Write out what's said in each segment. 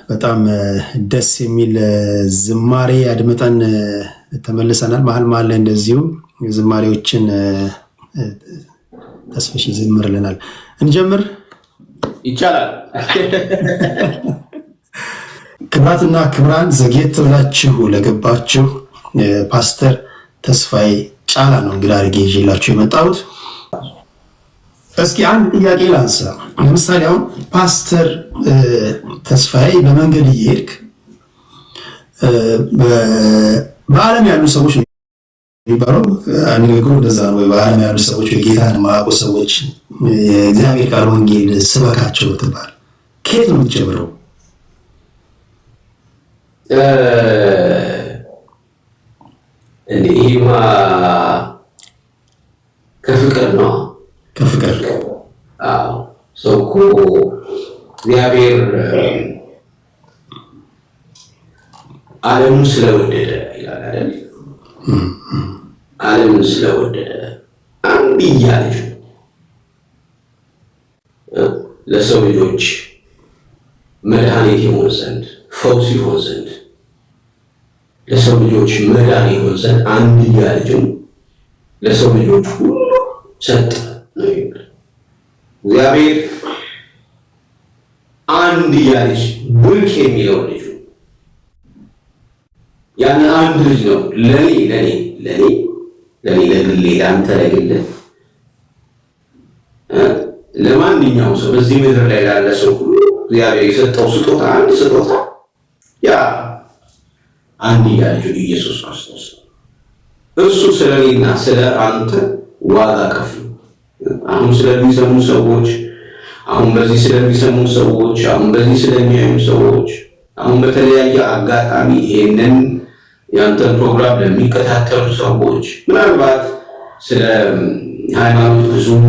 በጣም ደስ የሚል ዝማሬ አድምጠን ተመልሰናል። መሀል መሀል ላይ እንደዚሁ ዝማሬዎችን ተስፍሽ ይዘምርልናል። እንጀምር ይቻላል። ክብራትና ክብራን ዘግየት ብላችሁ ለገባችሁ ፓስተር ተስፋዬ ጫላ ነው እንግዲህ አድርጌ ይዤላችሁ የመጣሁት። እስኪ አንድ ጥያቄ ላንሳ። ለምሳሌ አሁን ፓስተር ተስፋዬ በመንገድ እየሄድክ በዓለም ያሉ ሰዎች የሚባለው ንግግሩ እንደዛ ነው። በዓለም ያሉ ሰዎች የጌታን የማያውቁ ሰዎች እግዚአብሔር ቃል ወንጌል ስበካቸው ትባል፣ ከየት ነው የምትጀምረው? ይህማ ከፍቅር ነው። ከፍቅር ሰው እኮ እግዚአብሔር ዓለሙን ስለወደደ ይላል አይደል? ዓለሙን ስለወደደ አንድያ ልጁ ለሰው ልጆች መድኃኒት ይሆን ዘንድ፣ ፈውስ ይሆን ዘንድ፣ ለሰው ልጆች መዳን ይሆን ዘንድ አንድያ ልጁን ለሰው ልጆች ሁሉ ሰጠ ነው የሚለው። እግዚአብሔር አንድያ ልጅ ብርቅ የሚለው ልጁ ያን አንድ ልጅ ነው ለኔ ለግሌ ለአንተ ለግል ለማንኛውም ሰው በዚህ ምድር ላይ ላለ ሰው ሁሉ እግዚአብሔር የሰጠው ስጦታ አንድ ስጦታ ያ አንድያ ልጁ ኢየሱስ ክርስቶስ እሱ ስለኔና ስለ አንተ ዋጋ ከፍሎ አሁን ስለሚሰሙ ሰዎች፣ አሁን በዚህ ስለሚሰሙ ሰዎች፣ አሁን በዚህ ስለሚያዩ ሰዎች፣ አሁን በተለያየ አጋጣሚ ይሄንን ያንተን ፕሮግራም ለሚከታተሉ ሰዎች ምናልባት ስለ ሃይማኖት ብዙም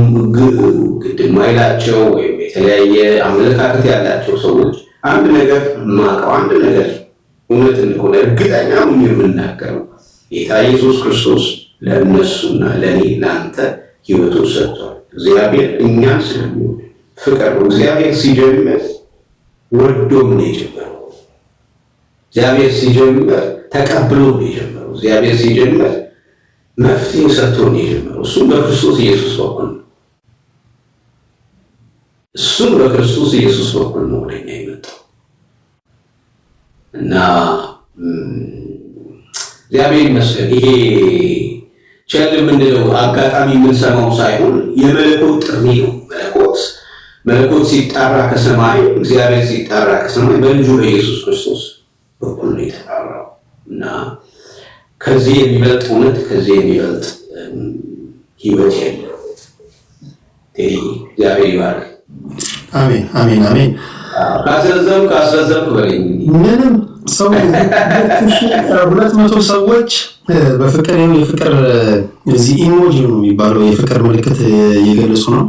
ግድ የማይላቸው ወይም የተለያየ አመለካከት ያላቸው ሰዎች አንድ ነገር ማቀው አንድ ነገር እውነት እንደሆነ እርግጠኛ ሆኜ የምናገረው ጌታ ኢየሱስ ክርስቶስ ለእነሱና ለእኔ ለአንተ ሕይወቱን ሰጥቷል። እግዚአብሔር እኛን ስለሚወድ ፍቅር ነው። እግዚአብሔር ሲጀምር ወዶም ነው የጀመረው። እግዚአብሔር ሲጀምር ተቀብሎ ነው የጀመረው። እግዚአብሔር ሲጀምር መፍትሄ ሰጥቶ ነው የጀመረው። እሱም በክርስቶስ ኢየሱስ በኩል ነው። እሱም በክርስቶስ ኢየሱስ በኩል ነው ወደኛ የመጣው እና እግዚአብሔር ይመስገን። ይሄ ቸል የምንለው አጋጣሚ የምንሰማው ሳይሆን የመለኮት ጥሪ ነው። መለኮት ሲጣራ ከሰማይ እግዚአብሔር ሲጣራ ከሰማይ በልጁ በኢየሱስ ክርስቶስ በኩል ነው የተጣራው እና ከዚህ የሚበልጥ እውነት ከዚህ የሚበልጥ ሕይወት የለም። እግዚአብሔር ይባርክ። አሜን አሜን አሜን። ካስረዘምክ በለኝ። ምንም ሰው 200 ሰዎች በፍቅር የፍቅር እዚህ ኢሞጂ ነው የሚባለው የፍቅር ምልክት እየገለጹ ነው።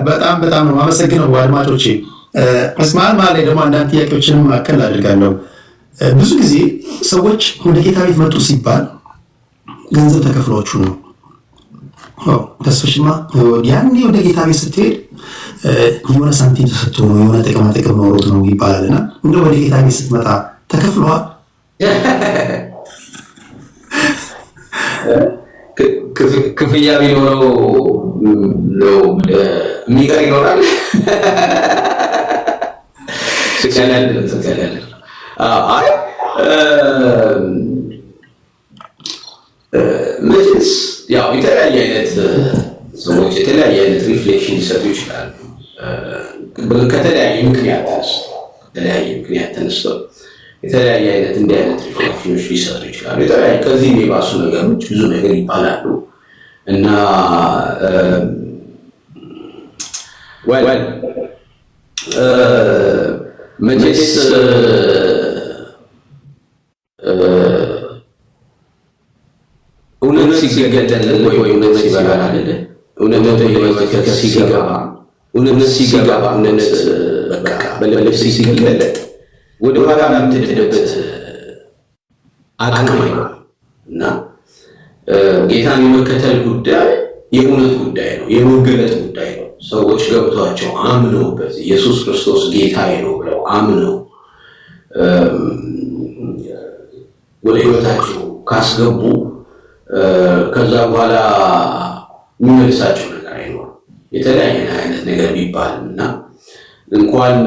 በጣም በጣም ነው የማመሰግነው አድማጮቼ። መሀል መሀል ላይ ደግሞ አንዳንድ ጥያቄዎችንም አከል አድርጋለሁ። ብዙ ጊዜ ሰዎች ወደ ጌታ ቤት መጡ ሲባል ገንዘብ ተከፍሏችሁ ነው። ተስፍሽማ ያኔ ወደ ጌታ ቤት ስትሄድ የሆነ ሳንቲም ተሰጥቶ ነው የሆነ ጥቅማ ጥቅም ኖሮት ነው ይባላል እና እንደ ወደ ጌታ ቤት ስትመጣ ተከፍለዋል? ክፍያ ቢኖረው ነው የሚቀር ይኖራል። መቼስ ያው የተለያየ አይነት ሰዎች የተለያየ አይነት ሪፍሌክሽን ሊሰጡ ይችላሉ። ከተለያየ ምክንያት ተነስተው የተለያየ አይነት እንዲህ አይነት ሪፍሌክሽኖች ሊሰጡ ይችላሉ። የተለያየ ከዚህ የባሱ ነገሮች ብዙ ነገር ይባላሉ እና መቼስ እውነት ሲገለጥልን ወይ እውነት ሲበራልን እውነት ሲገባ እውነት በቃ በልብ ሲገለጥ ወደ ኋላ የምትሄድበት አቅም አይኖርም እና ጌታን የመከተል ጉዳይ የእውነት ጉዳይ ነው፣ የመገለጥ ጉዳይ ነው። ሰዎች ገብቷቸው አምነውበት ኢየሱስ ክርስቶስ ጌታዬ ነው ብለው አምነው ወደ ህይወታቸው ካስገቡ ከዛ በኋላ የሚመልሳቸው ነገር አይኖርም። የተለያየ አይነት ነገር ቢባልም እና እንኳን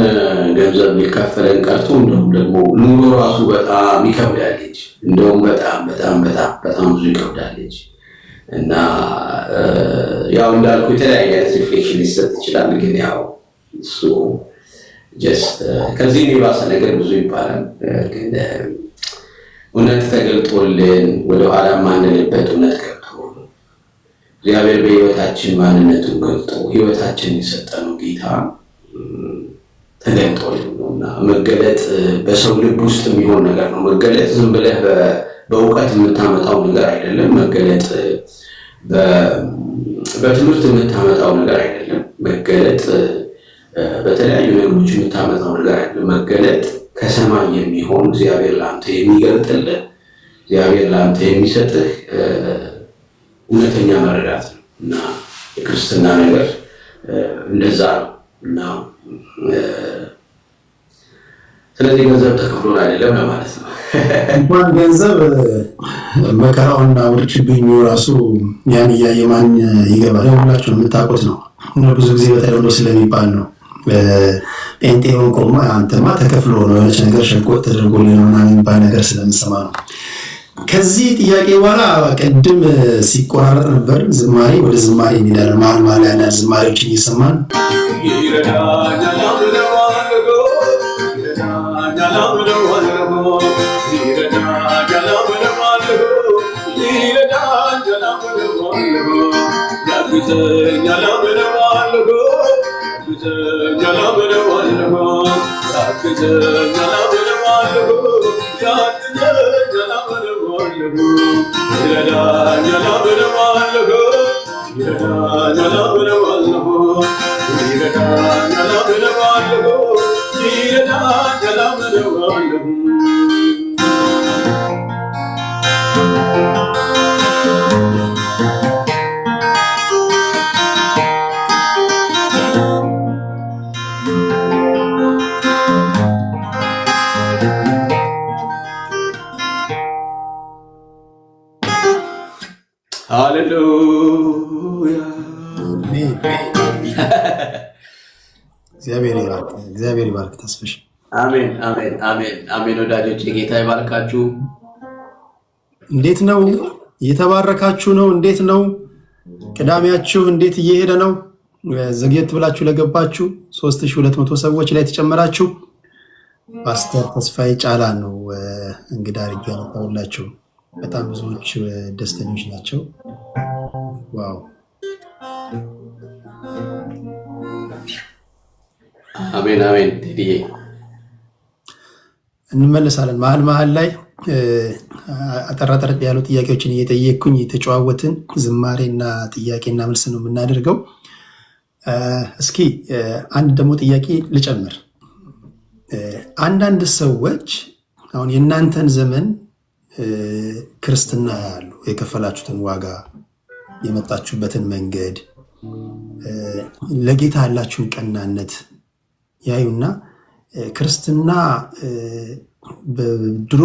ገንዘብ ሊከፈለን ቀርቶ እንደውም ደግሞ ኑሮ ራሱ በጣም ይከብዳለች። እንደውም በጣም ብዙ ይከብዳለች። እና ያው እንዳልኩ የተለያየ ሪፍሌክሽን ሊሰጥ ይችላል። ግን ያው እሱ ጀስት ከዚህ የባሰ ነገር ብዙ ይባላል። ግን እውነት ተገልጦልን ወደኋላ ማንልበት እውነት ገብቶ እግዚአብሔር በህይወታችን ማንነቱን ገልጦ ህይወታችን የሰጠነው ጌታ ተገልጦልን ነውና መገለጥ በሰው ልብ ውስጥ የሚሆን ነገር ነው። መገለጥ ዝም ብለህ በእውቀት የምታመጣው ነገር አይደለም። መገለጥ በትምህርት የምታመጣው ነገር አይደለም። መገለጥ በተለያዩ ነገሮች የምታመጣው ነገር አይደለም። መገለጥ ከሰማይ የሚሆን እግዚአብሔር ለአንተ የሚገልጥልህ እግዚአብሔር ለአንተ የሚሰጥህ እውነተኛ መረዳት ነው እና የክርስትና ነገር እንደዛ ነው እና ስለዚህ ገንዘብ ተከፍሎን አይደለም ለማለት ነው። እንኳን ገንዘብ መከራውና ውርጅብኙ ራሱ ያን እያየ ማን ይገባል? ሁላችሁ የምታውቁት ነው። ብዙ ጊዜ በተለምዶ ስለሚባል ነው ጴንጤውን ቆማ አንተማ ተከፍሎ ነው የሆነች ነገር ሸቆጥ ተደርጎልኝ ነው የሚባል ነገር ስለምሰማ ነው። ከዚህ ጥያቄ በኋላ ቅድም ሲቆራረጥ ነበር ዝማሬ ወደ ዝማሬ እንሄዳለን። መሀል ያናል ዝማሬዎችን እየሰማን ሃሌሉያ እግዚአብሔር ይባርክ ተስፍሽ። አሜን አሜን አሜን አሜን። ወዳጆቼ ጌታ ይባርካችሁ። እንዴት ነው? እየተባረካችሁ ነው? እንዴት ነው ቅዳሜያችሁ? እንዴት እየሄደ ነው? ዘግየት ብላችሁ ለገባችሁ 3200 ሰዎች ላይ ተጨመራችሁ። ፓስተር ተስፋዬ ጫላ ነው እንግዳ አድርጌ ያመጣሁላችሁ። በጣም ብዙዎች ደስተኞች ናቸው። ዋው አሜን አሜን። ቴዲዬ እንመለሳለን። መሀል ላይ አጠራጠር ያሉ ጥያቄዎችን እየጠየቅኩኝ የተጨዋወትን ዝማሬና ጥያቄና መልስ ነው የምናደርገው። እስኪ አንድ ደግሞ ጥያቄ ልጨምር። አንዳንድ ሰዎች አሁን የእናንተን ዘመን ክርስትና ያሉ የከፈላችሁትን ዋጋ የመጣችሁበትን መንገድ ለጌታ ያላችሁን ቀናነት ያዩና ክርስትና ድሮ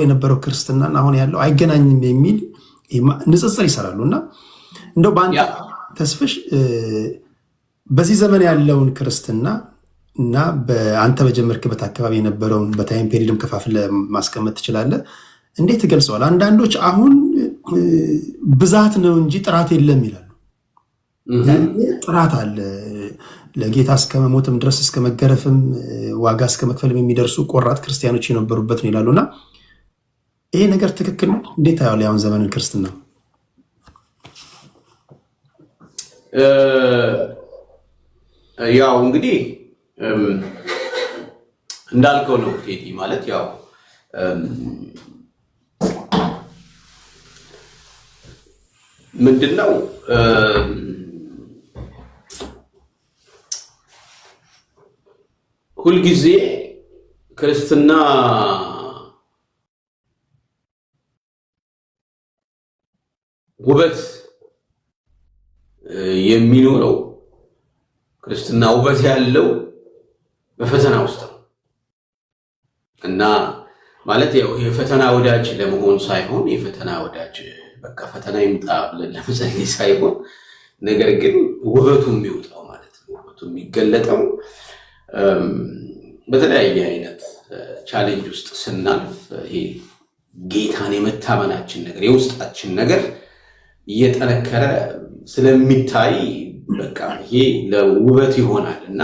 የነበረው ክርስትናና አሁን ያለው አይገናኝም የሚል ንጽጽር ይሰራሉ። እና እንደው በአንተ ተስፍሽ በዚህ ዘመን ያለውን ክርስትና እና በአንተ በጀመርክበት አካባቢ የነበረውን በታይም ፔሪድም ከፋፍለ ማስቀመጥ ትችላለህ? እንዴት ትገልጸዋል? አንዳንዶች አሁን ብዛት ነው እንጂ ጥራት የለም ይላሉ። ጥራት አለ። ለጌታ እስከ መሞትም ድረስ እስከ መገረፍም ዋጋ እስከ መክፈልም የሚደርሱ ቆራጥ ክርስቲያኖች የነበሩበት ነው ይላሉና ይሄ ነገር ትክክል ነው? እንዴት ታያለህ ያሁን ዘመንን ክርስትና? ያው እንግዲህ እንዳልከው ነው ቴዲ። ማለት ያው ምንድነው ሁልጊዜ ክርስትና ውበት የሚኖረው ክርስትና ውበት ያለው በፈተና ውስጥ ነው እና ማለት ያው የፈተና ወዳጅ ለመሆን ሳይሆን የፈተና ወዳጅ በቃ ፈተና ይምጣ ብለን ለመጸለይ ሳይሆን ነገር ግን ውበቱ የሚወጣው ማለት ነው። ውበቱ የሚገለጠው በተለያየ አይነት ቻሌንጅ ውስጥ ስናልፍ ይሄ ጌታን የመታመናችን ነገር የውስጣችን ነገር እየጠነከረ ስለሚታይ በቃ ይሄ ለውበት ይሆናል እና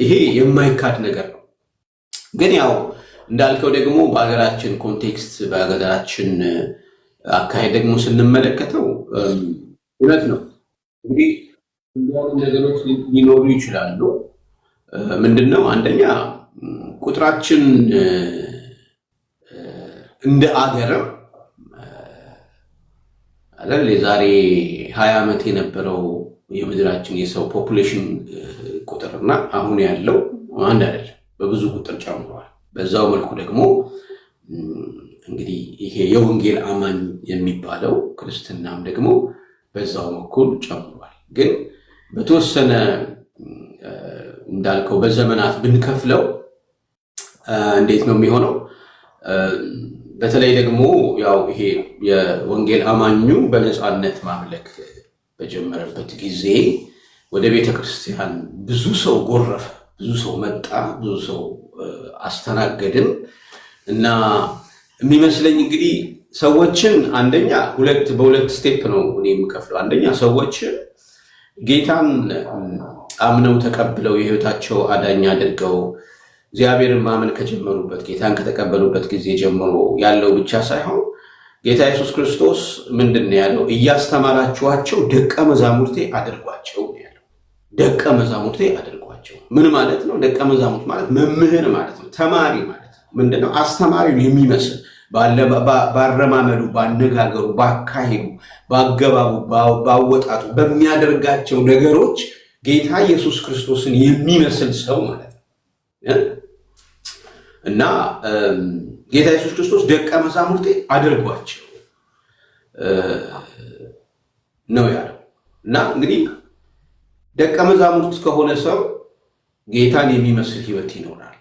ይሄ የማይካድ ነገር ነው። ግን ያው እንዳልከው ደግሞ በሀገራችን ኮንቴክስት በሀገራችን አካሄድ ደግሞ ስንመለከተው እውነት ነው። እንግዲህ ነገሮች ሊኖሩ ይችላሉ። ምንድነው አንደኛ ቁጥራችን እንደ አገርም አይደል የዛሬ 20 ዓመት የነበረው የምድራችን የሰው ፖፑሌሽን ቁጥርና አሁን ያለው አንድ አይደለም፣ በብዙ ቁጥር ጨምሯል። በዛው መልኩ ደግሞ እንግዲህ ይሄ የወንጌል አማኝ የሚባለው ክርስትናም ደግሞ በዛው በኩል ጨምሯል። ግን በተወሰነ እንዳልከው በዘመናት ብንከፍለው እንዴት ነው የሚሆነው? በተለይ ደግሞ ያው ይሄ የወንጌል አማኙ በነፃነት ማምለክ በጀመረበት ጊዜ ወደ ቤተክርስቲያን ብዙ ሰው ጎረፈ፣ ብዙ ሰው መጣ፣ ብዙ ሰው አስተናገድን እና የሚመስለኝ እንግዲህ ሰዎችን አንደኛ በሁለት ስቴፕ ነው እኔ የምከፍለው። አንደኛ ሰዎችን ጌታን አምነው ተቀብለው የህይወታቸው አዳኝ አድርገው እግዚአብሔርን ማመን ከጀመሩበት ጌታን ከተቀበሉበት ጊዜ ጀምሮ ያለው ብቻ ሳይሆን ጌታ ኢየሱስ ክርስቶስ ምንድን ነው ያለው? እያስተማራችኋቸው ደቀ መዛሙርቴ አድርጓቸው ያለው። ደቀ መዛሙርቴ አድርጓቸው ምን ማለት ነው? ደቀ መዛሙርት ማለት መምህር ማለት ነው፣ ተማሪ ማለት ነው። ምንድነው? አስተማሪውን የሚመስል ባረማመዱ፣ ባነጋገሩ፣ ባካሄዱ፣ ባገባቡ፣ ባወጣጡ፣ በሚያደርጋቸው ነገሮች ጌታ ኢየሱስ ክርስቶስን የሚመስል ሰው ማለት ነው እና ጌታ ኢየሱስ ክርስቶስ ደቀ መዛሙርቴ አድርጓቸው ነው ያለው። እና እንግዲህ ደቀ መዛሙርት ከሆነ ሰው ጌታን የሚመስል ህይወት ይኖራል።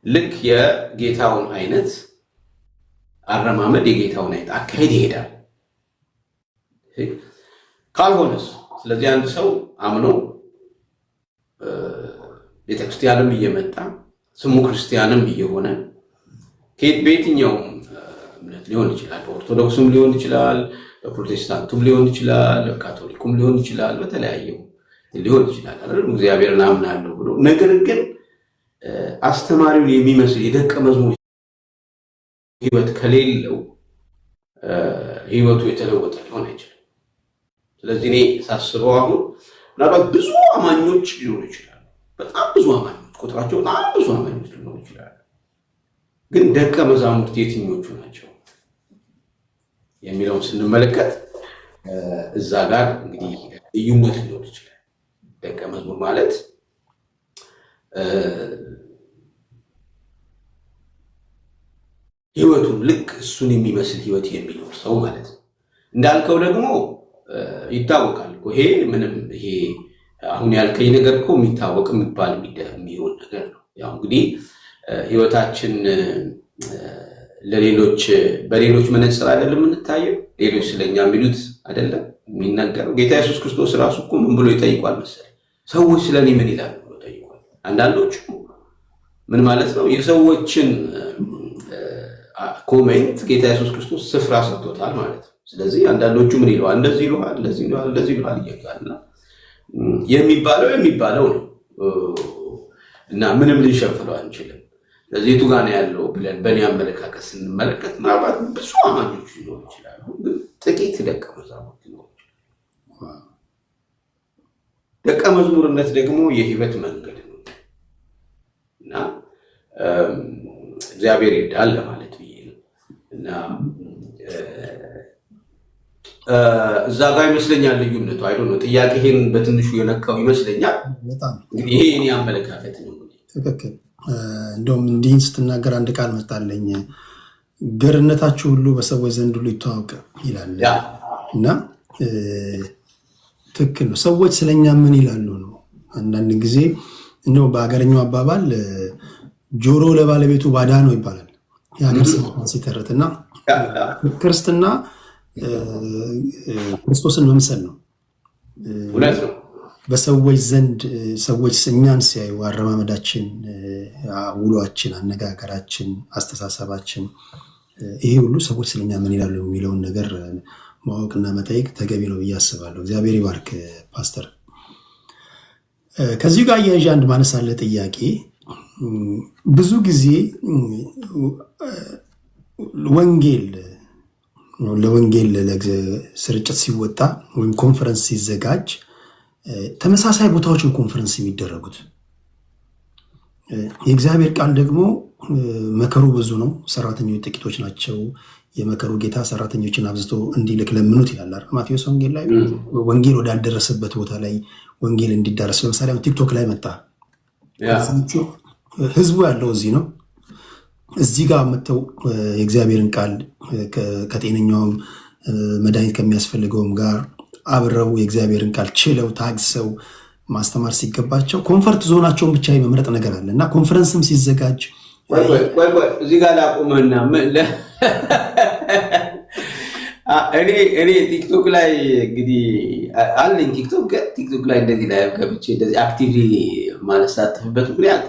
ልክ የጌታውን አይነት አረማመድ፣ የጌታውን አይነት አካሄድ ይሄዳል። ካልሆነስ? ስለዚህ አንድ ሰው አምኖ ቤተክርስቲያንም እየመጣ ስሙ ክርስቲያንም እየሆነ በየትኛውም እምነት ሊሆን ይችላል፣ በኦርቶዶክስም ሊሆን ይችላል፣ በፕሮቴስታንቱም ሊሆን ይችላል፣ በካቶሊኩም ሊሆን ይችላል፣ በተለያየው ሊሆን ይችላል አይደል? እግዚአብሔርን አምናለሁ ብሎ ነገር ግን አስተማሪውን የሚመስል የደቀ መዝሙር ህይወት ከሌለው ህይወቱ የተለወጠ ሊሆን አይችልም። ስለዚህ እኔ ሳስበው አሁን ምናልባት ብዙ አማኞች ሊሆኑ ይችላሉ፣ በጣም ብዙ አማኞች፣ ቁጥራቸው በጣም ብዙ አማኞች ሊሆኑ ይችላሉ። ግን ደቀ መዛሙርት የትኞቹ ናቸው የሚለውን ስንመለከት እዛ ጋር እንግዲህ ልዩነት ሊኖር ይችላል። ደቀ መዝሙር ማለት ህይወቱን ልክ እሱን የሚመስል ህይወት የሚኖር ሰው ማለት ነው። እንዳልከው ደግሞ ይታወቃል እኮ ይሄ ምንም ይሄ አሁን ያልከኝ ነገር እኮ የሚታወቅ የሚባል የሚሆን ነገር ነው። ያው እንግዲህ ህይወታችን ለሌሎች በሌሎች መነጽር አይደለም የምንታየው። ሌሎች ስለኛ የሚሉት አይደለም የሚናገረው። ጌታ ኢየሱስ ክርስቶስ ራሱ እኮ ምን ብሎ ይጠይቋል መሰለኝ? ሰዎች ስለኔ ምን ይላሉ ብሎ ጠይቋል። አንዳንዶቹ ምን ማለት ነው የሰዎችን ኮሜንት ጌታ ኢየሱስ ክርስቶስ ስፍራ ሰጥቶታል ማለት ነው። ስለዚህ አንዳንዶቹ ምን ይለዋል? እንደዚህ ይለዋል፣ እንደዚህ ይለዋል፣ እንደዚህ ይለዋል እያልና የሚባለው ነው እና ምንም ልንሸፍነው አንችልም። ስለዚህ የቱ ጋር ነው ያለው ብለን በእኔ አመለካከት ስንመለከት ምናልባት ብዙ አማኞች ሊኖሩ ይችላሉ፣ ግን ጥቂት ደቀ መዛሙርት ሊኖሩ ይችላሉ። ደቀ መዝሙርነት ደግሞ የህይወት መንገድ ነው እና እግዚአብሔር ይርዳል ለማለት ብዬ ነው እና እዛ ጋር ይመስለኛል ልዩነቱ አይዶ ነው። ጥያቄህን በትንሹ የነካው ይመስለኛል። እንግዲህ ይሄ እኔ አመለካከት ነው። ትክክል። እንደውም እንዲህ ስትናገር አንድ ቃል መጣለኝ፣ ገርነታችሁ ሁሉ በሰዎች ዘንድ ሁሉ ይተዋወቅ ይላል እና ትክክል ነው። ሰዎች ስለኛ ምን ይላሉ ነው አንዳንድ ጊዜ እንደው በሀገረኛው አባባል ጆሮ ለባለቤቱ ባዳ ነው ይባላል የሀገር ሰው ሲተርትና ክርስትና ክርስቶስን መምሰል ነው። በሰዎች ዘንድ ሰዎች እኛን ሲያዩ አረማመዳችን፣ ውሏችን፣ አነጋገራችን፣ አስተሳሰባችን ይሄ ሁሉ ሰዎች ስለኛ ምን ይላሉ የሚለውን ነገር ማወቅና መጠየቅ ተገቢ ነው ብዬ አስባለሁ። እግዚአብሔር ይባርክ ፓስተር። ከዚሁ ጋር አያይዤ አንድ ማነሳለ ጥያቄ ብዙ ጊዜ ለወንጌል ስርጭት ሲወጣ ወይም ኮንፈረንስ ሲዘጋጅ ተመሳሳይ ቦታዎችን ኮንፈረንስ የሚደረጉት የእግዚአብሔር ቃል ደግሞ መከሩ ብዙ ነው፣ ሰራተኞች ጥቂቶች ናቸው። የመከሩ ጌታ ሰራተኞችን አብዝቶ እንዲልክ ለምኑት ይላል ማቴዎስ ወንጌል ላይ። ወንጌል ወዳልደረሰበት ቦታ ላይ ወንጌል እንዲዳረስ ለምሳሌ ቲክቶክ ላይ መጣ። ህዝቡ ያለው እዚህ ነው። እዚህ ጋር መጥተው የእግዚአብሔርን ቃል ከጤነኛውም መድኃኒት ከሚያስፈልገውም ጋር አብረው የእግዚአብሔርን ቃል ችለው ታግሰው ማስተማር ሲገባቸው ኮንፈርት ዞናቸውን ብቻ የመምረጥ ነገር አለ እና ኮንፈረንስም ሲዘጋጅ እዚህ ጋር ላቁምህና እኔ ቲክቶክ ላይ እንግዲህ አለኝ ቲክቶክ ላይ እንደዚህ ላይ ገብቼ እንደዚህ አክቲቭሊ ማለሳተፍበት ምክንያት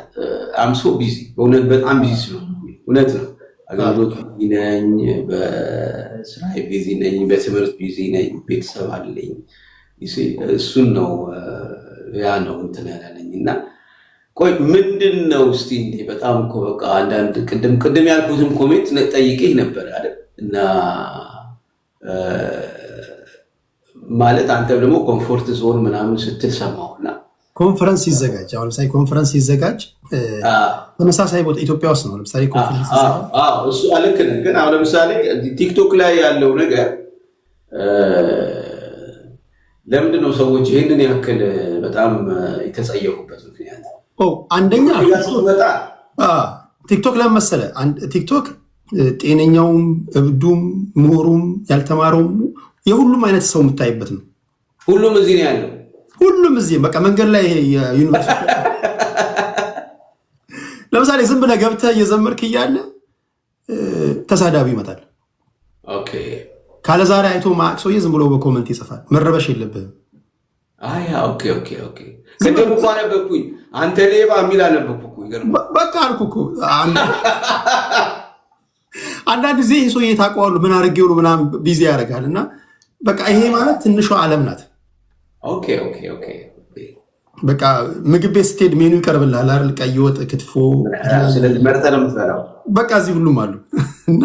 አምሶ ቢዚ በእውነት በጣም ቢዚ ስለሆነ እውነት ነው። አገልግሎት ቢዚ ነኝ፣ በስራ ቢዚ ነኝ፣ በትምህርት ቢዚ ነኝ፣ ቤተሰብ አለኝ። እሱን ነው ያ ነው እንትን ያላለኝ እና ቆይ ምንድን ነው እስቲ እንዴ በጣም እኮ በቃ አንዳንድ ቅድም ያልኩትም ኮሜንት ጠይቄህ ነበር አይደል? እና ማለት አንተም ደግሞ ኮምፎርት ዞን ምናምን ስትል ሰማሁና ኮንፈረንስ ሲዘጋጅ አሁን ለምሳሌ ኮንፈረንስ ሲዘጋጅ ተመሳሳይ ቦታ ኢትዮጵያ ውስጥ ነው። ለምሳሌ ኮንፈረንስ እሱ ልክ ነህ። ግን አሁን ለምሳሌ ቲክቶክ ላይ ያለው ነገር ለምንድን ነው ሰዎች ይህንን ያክል በጣም የተጸየፉበት ምክንያት? አንደኛ ቲክቶክ ለምን መሰለህ? ቲክቶክ ጤነኛውም፣ እብዱም፣ ምሁሩም፣ ያልተማረውም የሁሉም አይነት ሰው የምታይበት ነው። ሁሉም እዚህ ነው ያለው። ሁሉም እዚህ በቃ መንገድ ላይ ዩኒቨርሲቲ ለምሳሌ ዝም ብለህ ገብተህ እየዘመርክ እያለ ተሳዳቢ ይመጣል። ካለ ዛሬ አይቶ ማቅ ሰውዬ ዝም ብሎ በኮመንት ይጽፋል። መረበሽ የለብህም። ቅድም እኮ አነበብኩኝ አንተ ሌባ የሚል አነበብኩ። በቃ አልኩ እኮ አንዳንድ ጊዜ ይህ ሰውዬ ታውቀዋለህ ምን አድርጌው ነው ምናምን ቢዚ ያደርጋል። እና በቃ ይሄ ማለት ትንሿ ዓለም ናት። በቃ ምግብ ቤት ስትሄድ ሜኑ ይቀርብልሃል አይደል? ቀይ ወጥ፣ ክትፎ በቃ እዚህ ሁሉም አሉ እና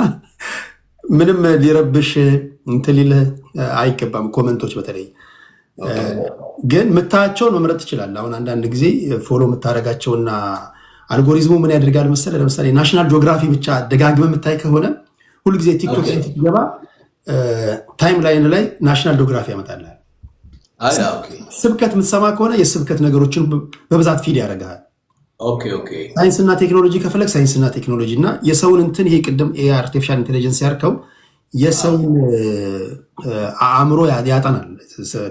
ምንም ሊረብሽ እንትን ሊልህ አይገባም። ኮመንቶች በተለይ ግን የምታያቸውን መምረጥ ትችላለህ። አሁን አንዳንድ ጊዜ ፎሎ የምታደርጋቸውና አልጎሪዝሙ ምን ያደርጋል መሰለህ? ለምሳሌ ናሽናል ጂኦግራፊ ብቻ ደጋግመህ የምታይ ከሆነ ሁልጊዜ ቲክቶክ ላይ ትገባ ታይም ላይን ላይ ናሽናል ጂኦግራፊ ያመጣልሃል። ስብከት የምትሰማ ከሆነ የስብከት ነገሮችን በብዛት ፊድ ያደርግሃል። ሳይንስና ቴክኖሎጂ ከፈለግ ሳይንስና ቴክኖሎጂ እና የሰውን እንትን ይሄ ቅድም አርቲፊሻል ኢንቴሊጀንስ ያርከው የሰውን አእምሮ ያጠናል።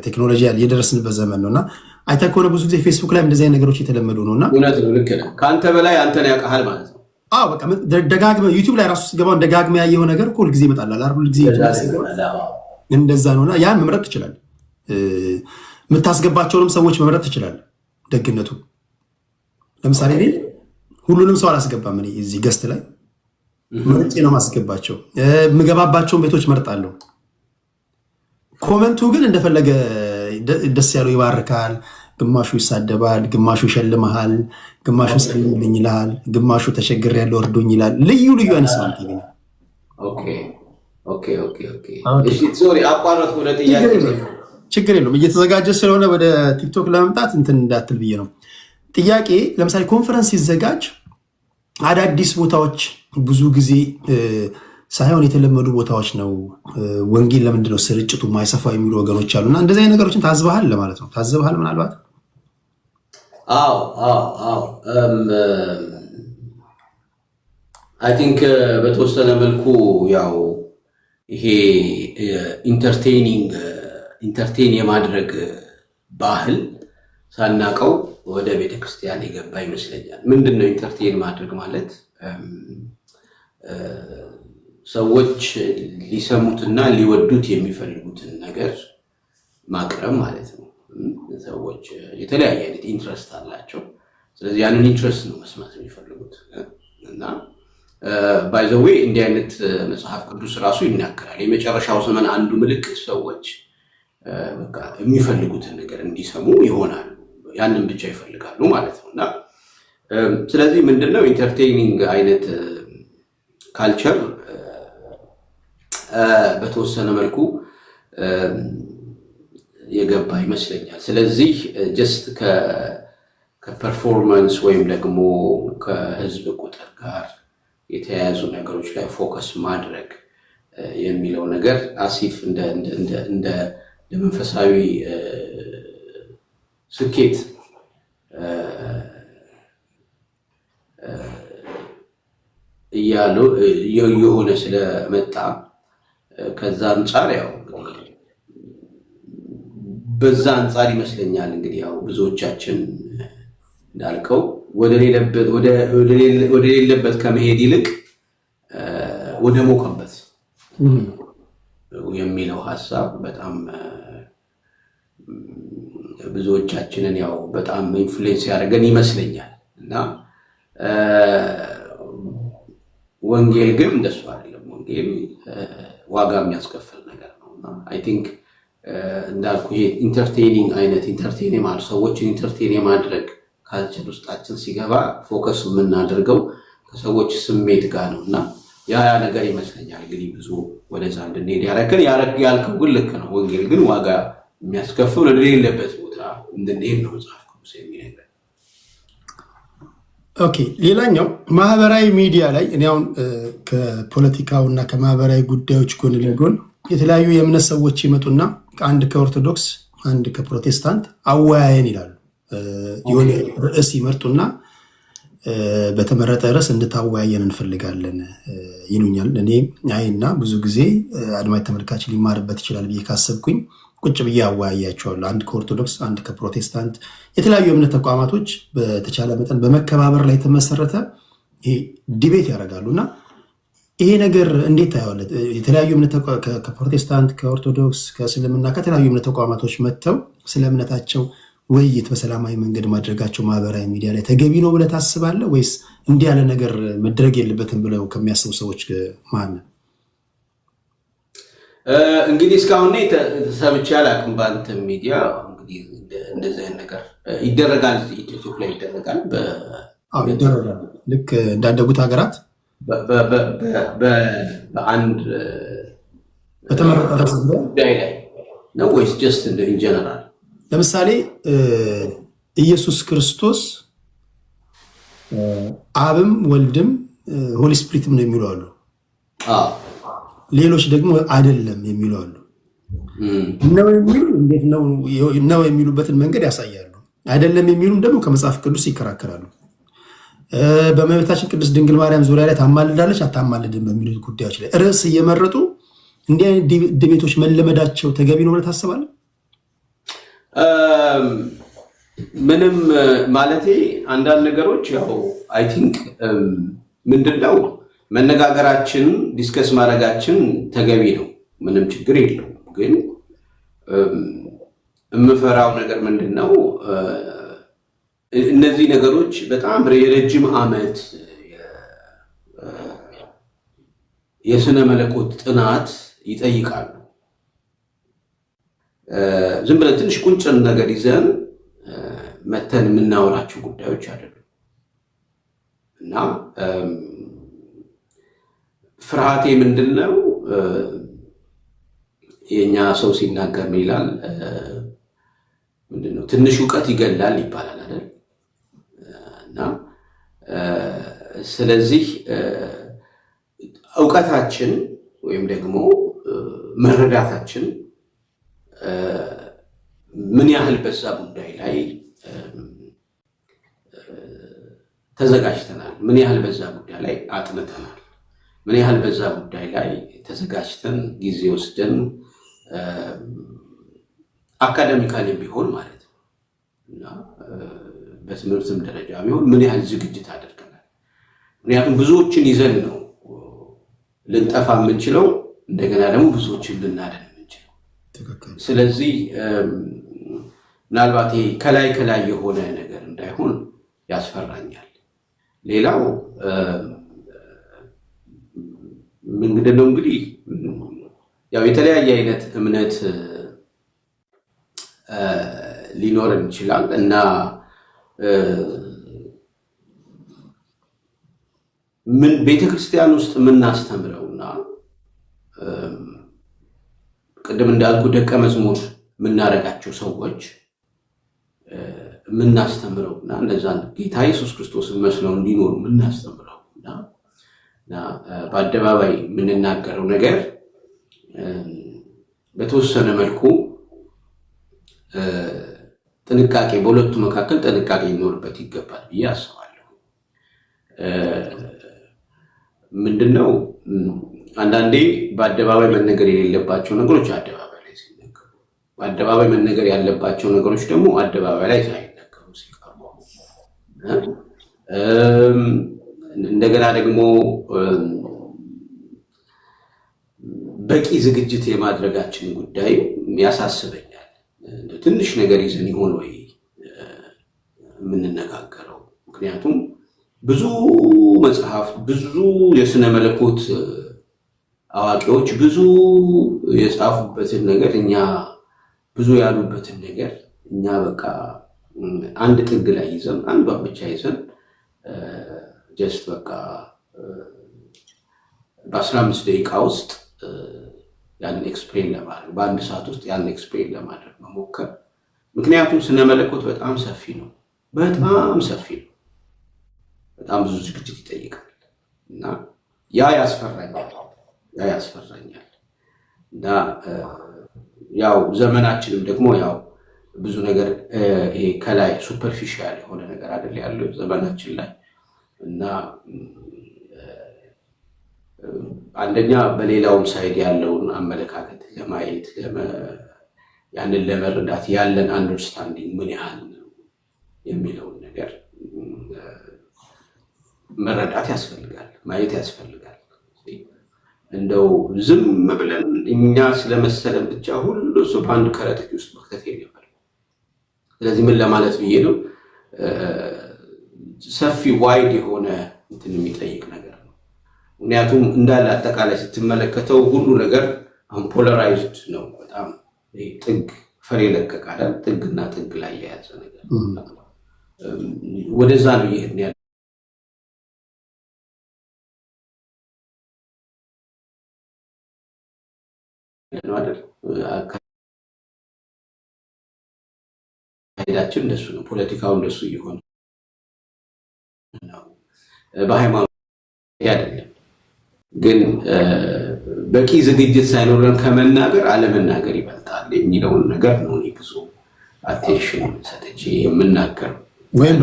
ቴክኖሎጂ የደረስንበት ዘመን ነው እና አይተህ ከሆነ ብዙ ጊዜ ፌስቡክ ላይ እንደዚህ አይነት ነገሮች የተለመዱ ነው እና ከአንተ በላይ አንተን ያውቃል ማለት ነው። በቃ ደጋግመህ ዩቲዩብ ላይ ራሱ ስትገባ ደጋግመህ ያየው ነገር ሁልጊዜ ይመጣል። ሁልጊዜ እንደዛ ነው እና ያን መምረጥ ትችላለህ። የምታስገባቸውንም ሰዎች መምረጥ ትችላለህ። ደግነቱ ለምሳሌ እኔ ሁሉንም ሰው አላስገባም። እኔ እዚህ ገስት ላይ መርጬ ነው ማስገባቸው። የምገባባቸውን ቤቶች መርጣለሁ። ኮመንቱ ግን እንደፈለገ ደስ ያለው ይባርካል፣ ግማሹ ይሳደባል፣ ግማሹ ይሸልመሃል፣ ግማሹ ጸልይልኝ ይላል፣ ግማሹ ተቸግሬያለሁ እርዱኝ ይላል። ልዩ ልዩ አይነት ሰው ታገኛለህ። ችግር የለውም። እየተዘጋጀ ስለሆነ ወደ ቲክቶክ ለመምጣት እንትን እንዳትል ብዬ ነው። ጥያቄ ለምሳሌ ኮንፈረንስ ሲዘጋጅ አዳዲስ ቦታዎች ብዙ ጊዜ ሳይሆን የተለመዱ ቦታዎች ነው። ወንጌል ለምንድን ነው ስርጭቱ ማይሰፋው የሚሉ ወገኖች አሉ እና እንደዚህ አይነት ነገሮችን ታዝበሃል ለማለት ነው። ታዝበሃል ምናልባት? አይ ቲንክ በተወሰነ መልኩ ያው ይሄ ኢንተርቴን የማድረግ ባህል ሳናቀው ወደ ቤተክርስቲያን የገባ ይመስለኛል። ምንድነው ኢንተርቴን ማድረግ ማለት? ሰዎች ሊሰሙትና ሊወዱት የሚፈልጉትን ነገር ማቅረብ ማለት ነው። ሰዎች የተለያየ አይነት ኢንትረስት አላቸው። ስለዚህ ያንን ኢንትረስት ነው መስማት የሚፈልጉት እና ባይ ዘ ዌይ እንዲህ አይነት መጽሐፍ ቅዱስ ራሱ ይናገራል። የመጨረሻው ዘመን አንዱ ምልክት ሰዎች በቃ የሚፈልጉትን ነገር እንዲሰሙ ይሆናሉ። ያንን ብቻ ይፈልጋሉ ማለት ነው እና ስለዚህ ምንድነው ኢንተርቴይኒንግ አይነት ካልቸር በተወሰነ መልኩ የገባ ይመስለኛል። ስለዚህ ጀስት ከፐርፎርማንስ ወይም ደግሞ ከህዝብ ቁጥር ጋር የተያያዙ ነገሮች ላይ ፎከስ ማድረግ የሚለው ነገር አሲፍ እንደ መንፈሳዊ ስኬት እያሉ የሆነ ስለመጣ ከዛ አንጻር ያው በዛ አንጻር ይመስለኛል እንግዲህ ያው ብዙዎቻችን እንዳልከው ወደ ሌለበት ከመሄድ ይልቅ ወደ ሞቀበት የሚለው ሐሳብ በጣም ብዙዎቻችንን ያው በጣም ኢንፍሉዌንስ ያደርገን ይመስለኛል እና ወንጌል ግን እንደሱ አይደለም። ወንጌል ዋጋ የሚያስከፍል ነገር ነው እና አይ ቲንክ እንዳልኩ ይሄ ኢንተርቴኒንግ አይነት ኢንተርቴን የማድረግ ሰዎችን ኢንተርቴን የማድረግ ካልቸር ውስጣችን ሲገባ ፎከስ የምናደርገው ከሰዎች ስሜት ጋር ነው እና ያ ነገር ይመስለኛል እንግዲህ ብዙ ወደዛ እንድንሄድ ያደረገን። ያልከው ግን ልክ ነው። ወንጌል ግን ዋጋ የሚያስከፍል ወደሌለበት ቦታ እንድንሄድ ነው መጽሐፍ ቅዱስ የሚነግረን። ኦኬ፣ ሌላኛው ማህበራዊ ሚዲያ ላይ እኔ አሁን ከፖለቲካው እና ከማህበራዊ ጉዳዮች ጎን ለጎን የተለያዩ የእምነት ሰዎች ይመጡና አንድ ከኦርቶዶክስ አንድ ከፕሮቴስታንት አወያየን ይላሉ። የሆነ ርዕስ ይመርጡና በተመረጠ ርዕስ እንድታወያየን እንፈልጋለን ይሉኛል። እኔ አይና ብዙ ጊዜ አድማጭ ተመልካች ሊማርበት ይችላል ብዬ ካሰብኩኝ ቁጭ ብዬ አወያያቸዋለሁ። አንድ ከኦርቶዶክስ አንድ ከፕሮቴስታንት የተለያዩ እምነት ተቋማቶች በተቻለ መጠን በመከባበር ላይ የተመሰረተ ዲቤት ያደርጋሉ እና ይሄ ነገር እንዴት ታየዋለህ? የተለያዩ እምነት ከፕሮቴስታንት ከኦርቶዶክስ ከእስልምና ከተለያዩ እምነት ተቋማቶች መጥተው ስለ እምነታቸው ውይይት በሰላማዊ መንገድ ማድረጋቸው ማህበራዊ ሚዲያ ላይ ተገቢ ነው ብለህ ታስባለህ? ወይስ እንዲህ ያለ ነገር መድረግ የለበትም ብለው ከሚያስቡ ሰዎች ማን? እንግዲህ እስካሁን ሰምቼ አላውቅም። በአንተ ሚዲያ እንግዲህ እንደዚህ አይነት ነገር ይደረጋል፣ ኢትዮጵያ ላይ ይደረጋል። ይደረጋል ልክ እንዳደጉት ሀገራት በአንድ በተመረጠ ጉዳይ ላይ ነው ወይስ ጀስት ኢን ጀነራል? ለምሳሌ ኢየሱስ ክርስቶስ አብም ወልድም ሆሊ ስፒሪትም ነው የሚሉ አሉ። ሌሎች ደግሞ አይደለም የሚሉ አሉ። ነው የሚሉ እንዴት ነው የሚሉበትን መንገድ ያሳያሉ። አይደለም የሚሉም ደግሞ ከመጽሐፍ ቅዱስ ይከራከራሉ። በእመቤታችን ቅድስት ድንግል ማርያም ዙሪያ ላይ ታማልዳለች አታማልድም በሚሉት ጉዳዮች ላይ ርዕስ እየመረጡ እንዲህ አይነት ዲቤቶች መለመዳቸው ተገቢ ነው ብለህ ታስባለህ? ምንም ማለቴ አንዳንድ ነገሮች ያው አይ ቲንክ ምንድነው መነጋገራችን ዲስከስ ማድረጋችን ተገቢ ነው፣ ምንም ችግር የለውም። ግን የምፈራው ነገር ምንድነው እነዚህ ነገሮች በጣም የረጅም ዓመት የስነ መለኮት ጥናት ይጠይቃሉ። ዝም ብለን ትንሽ ቁንጭን ነገር ይዘን መተን የምናወራቸው ጉዳዮች አይደሉም እና ፍርሃቴ ምንድነው የኛ ሰው ሲናገር ምን ይላል? ምንድነው ትንሽ እውቀት ይገላል ይባላል አይደል? እና ስለዚህ እውቀታችን ወይም ደግሞ መረዳታችን ምን ያህል በዛ ጉዳይ ላይ ተዘጋጅተናል፣ ምን ያህል በዛ ጉዳይ ላይ አጥንተናል፣ ምን ያህል በዛ ጉዳይ ላይ ተዘጋጅተን ጊዜ ወስደን አካዳሚካሊ ቢሆን ማለት ነው እና በትምህርትም ደረጃ ቢሆን ምን ያህል ዝግጅት አድርገናል? ምክንያቱም ብዙዎችን ይዘን ነው ልንጠፋ የምንችለው፣ እንደገና ደግሞ ብዙዎችን ልናደን የምንችለው። ስለዚህ ምናልባት ከላይ ከላይ የሆነ ነገር እንዳይሆን ያስፈራኛል። ሌላው ምንድነው እንግዲህ ያው የተለያየ አይነት እምነት ሊኖረን ይችላል እና ምን ቤተክርስቲያን ውስጥ የምናስተምረውና ቅድም እንዳልኩ ደቀ መዝሙር የምናደርጋቸው ሰዎች የምናስተምረውና እንደዛን ጌታ ኢየሱስ ክርስቶስን መስለው እንዲኖሩ የምናስተምረውና በአደባባይ የምንናገረው ነገር በተወሰነ መልኩ ጥንቃቄ በሁለቱ መካከል ጥንቃቄ ሊኖርበት ይገባል ብዬ አስባለሁ። ምንድነው አንዳንዴ በአደባባይ መነገር የሌለባቸው ነገሮች አደባባይ ላይ ሲነገሩ፣ በአደባባይ መነገር ያለባቸው ነገሮች ደግሞ አደባባይ ላይ ሳይነገሩ ሲቀርቡ፣ እንደገና ደግሞ በቂ ዝግጅት የማድረጋችን ጉዳይ ያሳስበኛል። ትንሽ ነገር ይዘን ይሆን ወይ የምንነጋገረው? ምክንያቱም ብዙ መጽሐፍ፣ ብዙ የስነ መለኮት አዋቂዎች ብዙ የጻፉበትን ነገር እኛ ብዙ ያሉበትን ነገር እኛ በቃ አንድ ጥግ ላይ ይዘን አንዷን ብቻ ይዘን ጀስት በቃ በ15 ደቂቃ ውስጥ ያን ኤክስፕሌን ለማድረግ በአንድ ሰዓት ውስጥ ያን ኤክስፕሌን ለማድረግ መሞከር። ምክንያቱም ስነ መለኮት በጣም ሰፊ ነው፣ በጣም ሰፊ ነው፣ በጣም ብዙ ዝግጅት ይጠይቃል እና ያ ያስፈራኛል እና ያው ዘመናችንም ደግሞ ያው ብዙ ነገር ይሄ ከላይ ሱፐርፊሻል የሆነ ነገር አይደል ያለው ዘመናችን ላይ እና አንደኛ በሌላውም ሳይድ ያለውን አመለካከት ለማየት ያንን ለመረዳት ያለን አንደርስታንዲንግ ምን ያህል ነው የሚለውን ነገር መረዳት ያስፈልጋል፣ ማየት ያስፈልጋል። እንደው ዝም ብለን እኛ ስለመሰለን ብቻ ሁሉ እሱ በአንድ ከረጢት ውስጥ መክተት የለብንም። ስለዚህ ምን ለማለት ብዬ ነው፣ ሰፊ ዋይድ የሆነ እንትን የሚጠይቅ ነገር ነው። ምክንያቱም እንዳለ አጠቃላይ ስትመለከተው ሁሉ ነገር አሁን ፖላራይዝድ ነው። በጣም ጥግ ፈር የለቀቀ አይደል? ጥግና ጥግ ላይ የያዘ ነገር ወደዛ ነው እየሄድን ያለ ነው አይደል? አካሄዳችን እንደሱ ነው። ፖለቲካው እንደሱ እየሆነ ነው። በሃይማኖት አይደለም ግን በቂ ዝግጅት ሳይኖረን ከመናገር አለመናገር ይበልጣል የሚለውን ነገር ነው እኔ ብዙ አቴንሽን ሰጥቼ የምናገረው። ወይም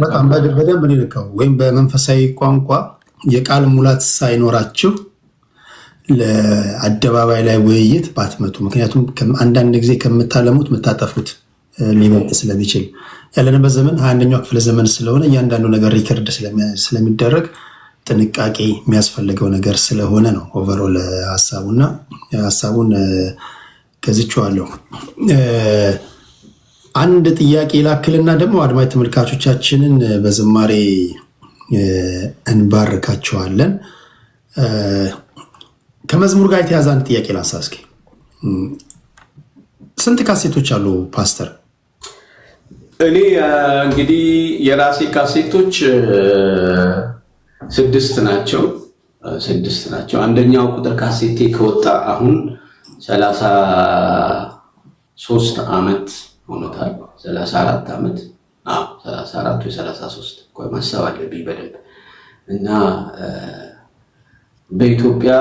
በጣም በደንብ ልከው ወይም በመንፈሳዊ ቋንቋ የቃል ሙላት ሳይኖራችሁ ለአደባባይ ላይ ውይይት ባትመጡ። ምክንያቱም አንዳንድ ጊዜ ከምታለሙት የምታጠፉት ሊበልጥ ስለሚችል ያለንበት ዘመን 21ኛው ክፍለ ዘመን ስለሆነ እያንዳንዱ ነገር ሪከርድ ስለሚደረግ ጥንቃቄ የሚያስፈልገው ነገር ስለሆነ ነው። ኦቨርኦል ሀሳቡን ገዝቼዋለሁ። አንድ ጥያቄ ላክልና ደግሞ አድማጭ ተመልካቾቻችንን በዝማሬ እንባርካቸዋለን። ከመዝሙር ጋር የተያዘ አንድ ጥያቄ ላንሳ እስኪ። ስንት ካሴቶች አሉ ፓስተር? እኔ እንግዲህ የራሴ ካሴቶች 6 ናቸው። አንደኛው ቁጥር ካሴቴ ከወጣ አሁን 33 ዓመት ሆኖታል። 34 ዓመት 34 ወይ 33 ቆይ ማሰብ አለብኝ በደንብ እና በኢትዮጵያ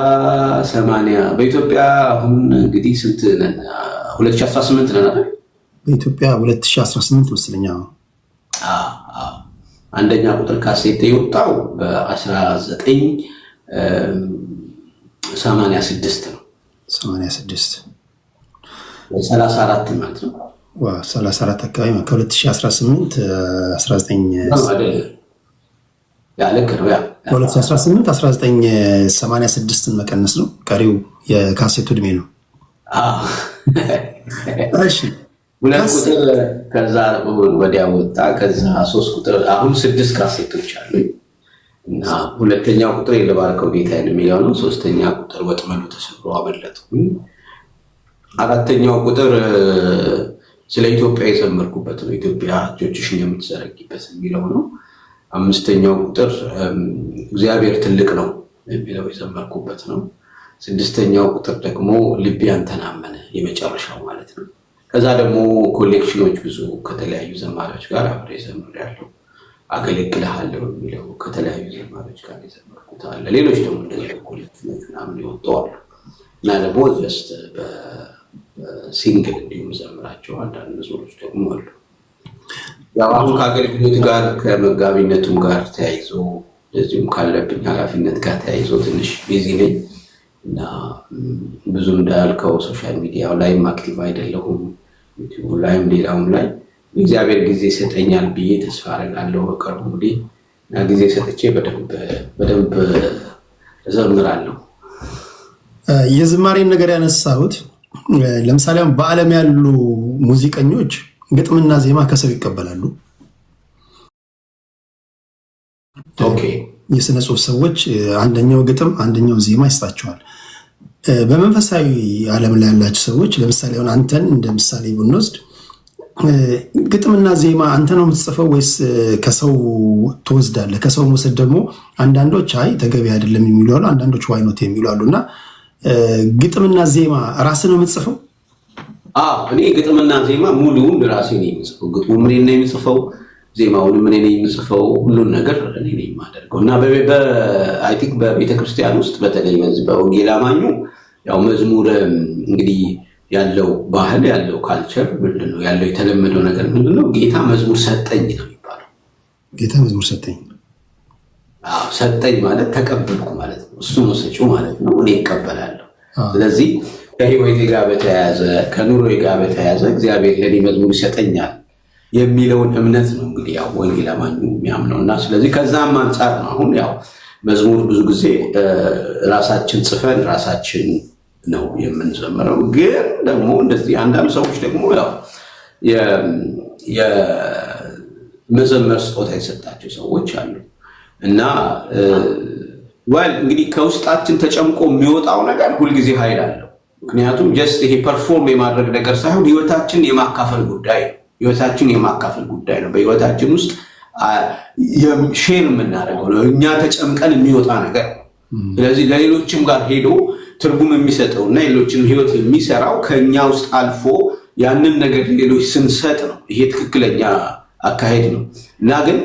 80 በኢትዮጵያ አሁን እንግዲህ ስንት ነን? 2018 ነን አይደል? በኢትዮጵያ 2018 መስለኛ። አንደኛ ቁጥር ካሴት የወጣው በ1986 ነው። 86 34 ማለት ነው። 34 አካባቢ ከ2018 19 ያ ልክ ነው። ያ 2018 1986 መቀነስ ነው። ቀሪው የካሴቱ እድሜ ነው። እሺ 2 ቁጥር ከዛ ወዲያ ወጣ። ከዛ 3 ቁጥር አሁን 6 ካሴቶች አሉ እና ሁለተኛው ቁጥር የለባርከው ጌታዬን የሚለው ነው። ሶስተኛ ቁጥር ወጥመዱ ተሰብሮ አመለጥኩኝ። አራተኛው ቁጥር ስለ ኢትዮጵያ የዘመርኩበት ነው። ኢትዮጵያ እጆችሽን የምትዘረጊበት የሚለው ነው። አምስተኛው ቁጥር እግዚአብሔር ትልቅ ነው የሚለው የዘመርኩበት ነው። ስድስተኛው ቁጥር ደግሞ ልቤ አንተን አመነ የመጨረሻው ማለት ነው። ከዛ ደግሞ ኮሌክሽኖች ብዙ ከተለያዩ ዘማሪዎች ጋር አብሬ ዘምሬያለሁ። አገለግልሃለሁ የሚለው ከተለያዩ ዘማሪዎች ጋር የዘመርኩት አለ። ሌሎች ደግሞ እንደዚህ ኮሌክሽኖች ምናምን ይወጣሉ እና ደግሞ ጀስት በሲንግል እንዲሁም ዘምራቸው አንዳንድ መዝሙሮች ደግሞ አሉ። ያው አሁን ከአገልግሎት ጋር ከመጋቢነቱም ጋር ተያይዞ እንደዚሁም ካለብኝ ኃላፊነት ጋር ተያይዞ ትንሽ ቢዚ ነኝ እና ብዙ እንዳልከው ሶሻል ሚዲያው ላይም አክቲቭ አይደለሁም። ዩቲዩብ ላይም ሌላውም ላይ እግዚአብሔር ጊዜ ይሰጠኛል ብዬ ተስፋ አደርጋለሁ። በቅርቡ እንግዲህ እና ጊዜ ሰጥቼ በደንብ እዘምራለሁ። የዝማሬን ነገር ያነሳሁት ለምሳሌ በዓለም ያሉ ሙዚቀኞች ግጥምና ዜማ ከሰው ይቀበላሉ። የስነ ጽሁፍ ሰዎች አንደኛው ግጥም አንደኛው ዜማ ይስጣቸዋል። በመንፈሳዊ ዓለም ላይ ያላቸው ሰዎች ለምሳሌ አሁን አንተን እንደ ምሳሌ ብንወስድ ግጥምና ዜማ አንተ ነው የምትጽፈው ወይስ ከሰው ትወስዳለህ? ከሰው መውሰድ ደግሞ አንዳንዶች አይ ተገቢ አይደለም የሚሉ አሉ፣ አንዳንዶች ዋይኖት የሚሉ አሉ። እና ግጥምና ዜማ ራስህ ነው የምትጽፈው? እኔ ግጥምና ዜማ ሙሉውን ራሴ ነው የምጽፈው። ግጥሙ ምን ነው የምጽፈው፣ ዜማውን ምን ነው የምጽፈው፣ ሁሉን ነገር እኔ ነኝ የማደርገው። እና አይ ቲንክ በቤተክርስቲያን ውስጥ በተለይ በዚህ በወንጌል አማኙ ያው መዝሙር እንግዲህ ያለው ባህል ያለው ካልቸር ምንድነው ያለው የተለመደው ነገር ምንድነው? ጌታ መዝሙር ሰጠኝ ነው የሚባለው። ጌታ መዝሙር ሰጠኝ። ሰጠኝ ማለት ተቀበልኩ ማለት ነው። እሱ ነው ሰጪው ማለት ነው። እኔ እቀበላለሁ። ስለዚህ ከህይወቴ ጋር በተያያዘ ከኑሮዬ ጋር በተያያዘ እግዚአብሔር ለኔ መዝሙር ይሰጠኛል የሚለውን እምነት ነው እንግዲህ ያው ወንጌል አማኙ የሚያምነው እና ስለዚህ ከዛም አንጻር ነው አሁን ያው መዝሙር ብዙ ጊዜ ራሳችን ጽፈን ራሳችን ነው የምንዘምረው። ግን ደግሞ እንደዚህ አንዳንድ ሰዎች ደግሞ ያው የመዘመር ስጦታ የሰጣቸው ሰዎች አሉ እና እንግዲህ ከውስጣችን ተጨምቆ የሚወጣው ነገር ሁልጊዜ ኃይል አለው። ምክንያቱም ጀስት ይሄ ፐርፎርም የማድረግ ነገር ሳይሆን ህይወታችን የማካፈል ጉዳይ ነው። ህይወታችን የማካፈል ጉዳይ ነው። በህይወታችን ውስጥ ሼር የምናደርገው ነው። እኛ ተጨምቀን የሚወጣ ነገር ነው። ስለዚህ ለሌሎችም ጋር ሄዶ ትርጉም የሚሰጠው እና ሌሎችን ህይወት የሚሰራው ከኛ ውስጥ አልፎ ያንን ነገር ሌሎች ስንሰጥ ነው። ይሄ ትክክለኛ አካሄድ ነው እና ግን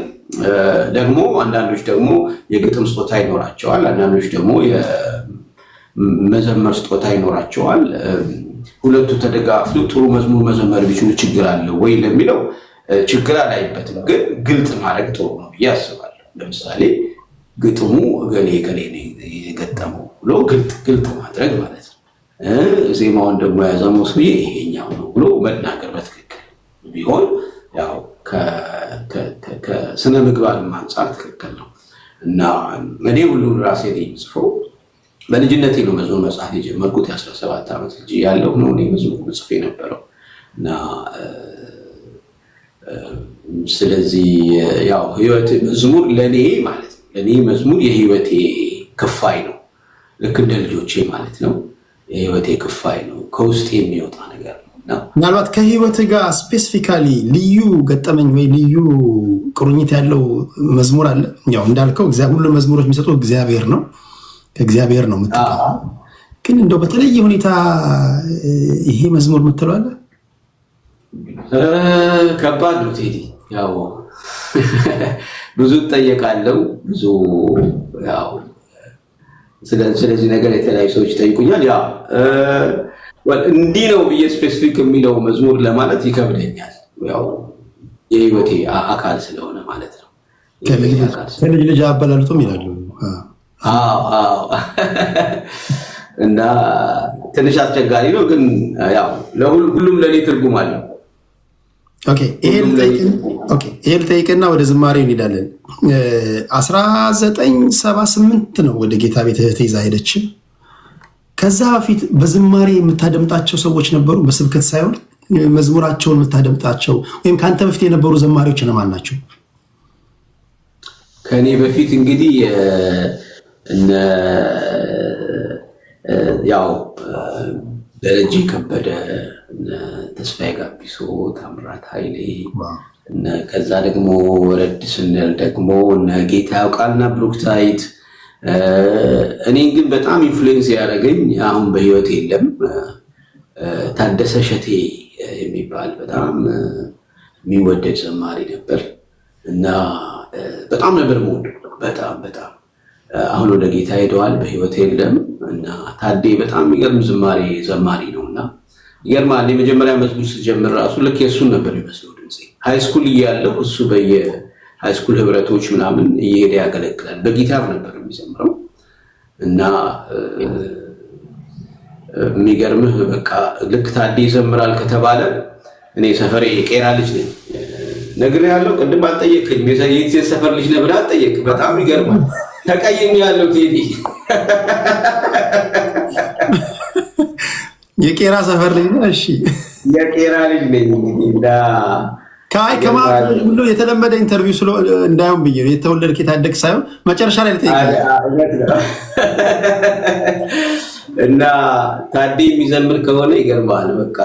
ደግሞ አንዳንዶች ደግሞ የግጥም ስጦታ ይኖራቸዋል፣ አንዳንዶች ደግሞ የመዘመር ስጦታ ይኖራቸዋል። ሁለቱ ተደጋግፈው ጥሩ መዝሙር መዘመር ቢችሉ ችግር አለ ወይ ለሚለው ችግር አላይበትም። ግን ግልጽ ማድረግ ጥሩ ነው ብዬ አስባለሁ። ለምሳሌ ግጥሙ እገሌ የገጠመው ብሎ ግልጥ ማድረግ ማለት ነው። ዜማውን ደግሞ ያዘመው ሰውዬ ይሄኛው ነው ብሎ መናገር በትክክል ቢሆን ያው ከስነ ምግባርም አንጻር ትክክል ነው እና እኔ ሁሉን ራሴ ነው የምጽፈው። በልጅነቴ ነው መዝሙር መጽሐፍ የጀመርኩት። የ17 ዓመት ልጅ ያለው ነው እኔ መዝሙር ጽፌ ነበረው እና ስለዚህ ያው ህይወት መዝሙር ለኔ ማለት ነው። ለኔ መዝሙር የህይወቴ ክፋይ ነው። ልክ እንደ ልጆቼ ማለት ነው። የህይወቴ ክፋይ ነው። ከውስጥ የሚወጣ ነገር ነው። ምናልባት ከህይወት ጋር ስፔሲፊካሊ ልዩ ገጠመኝ ወይ ልዩ ቁርኝት ያለው መዝሙር አለ? ያው እንዳልከው ሁሉ መዝሙሮች የሚሰጡ እግዚአብሔር ነው፣ ከእግዚአብሔር ነው የምትለው። ግን እንደው በተለየ ሁኔታ ይሄ መዝሙር የምትለው አለ? ከባድ ነው ቴዲ። ያው ብዙ እጠየቃለሁ፣ ብዙ ያው ስለዚህ ነገር የተለያዩ ሰዎች ይጠይቁኛል። ያው እንዲህ ነው ብዬ ስፔሲፊክ የሚለው መዝሙር ለማለት ይከብደኛል። ያው የህይወቴ አካል ስለሆነ ማለት ነው። ከልጅ ልጅ አበላልጦም ይላሉ። እና ትንሽ አስቸጋሪ ነው፣ ግን ያው ሁሉም ለኔ ትርጉም አለው። ኦኬ ይሄ ልጠይቅና ወደ ዝማሬው እንሄዳለን። 1978 ነው ወደ ጌታ ቤት እህቴ ይዛ ሄደች። ከዛ በፊት በዝማሬ የምታደምጣቸው ሰዎች ነበሩ? በስብከት ሳይሆን መዝሙራቸውን የምታደምጣቸው ወይም ከአንተ በፊት የነበሩ ዘማሪዎች እነማን ናቸው? ከእኔ በፊት እንግዲህ ያው ደረጀ ከበደ፣ ተስፋዬ ጋቢሶ፣ ታምራት ኃይሌ፣ ከዛ ደግሞ ወረድ ስንል ደግሞ ጌታ ያውቃልና ብሩክታይት። እኔን ግን በጣም ኢንፍሉዌንስ ያደረገኝ አሁን በህይወት የለም ታደሰ ሸቴ የሚባል በጣም የሚወደድ ዘማሪ ነበር እና በጣም ነበር የምወደው። በጣም አሁን ወደ ጌታ ሄደዋል፣ በህይወት የለም እና ታዴ በጣም የሚገርም ዘማሪ ነው እና ይገርማል። የመጀመሪያ መዝሙር ስጀምር ራሱ ልክ የእሱን ነበር የሚመስለው ድምፄ። ሃይስኩል እያለሁ እሱ በየሃይስኩል ህብረቶች ምናምን እየሄደ ያገለግላል። በጊታር ነበር የሚዘምረው እና የሚገርምህ በቃ ልክ ታዴ ይዘምራል ከተባለ እኔ ሰፈሬ የቄራ ልጅ ነኝ። ነግሬሃለሁ፣ ቅድም አልጠየቅከኝም። የት ሰፈር ልጅ ነህ ብለህ አልጠየቅም። በጣም ይገርማል። ተቀይሜ ያለው ቴዲ የቄራ ሰፈር ልጅ ነህ? እሺ የቄራ ልጅ ነኝ። ሁሉ የተለመደ ኢንተርቪው እንዳይሆን ብዬ ነው። የተወለድክ የታደግ ሳይሆን መጨረሻ ላይ ልጠይቅህ እና ታዴ የሚዘምር ከሆነ ይገርማል። በቃ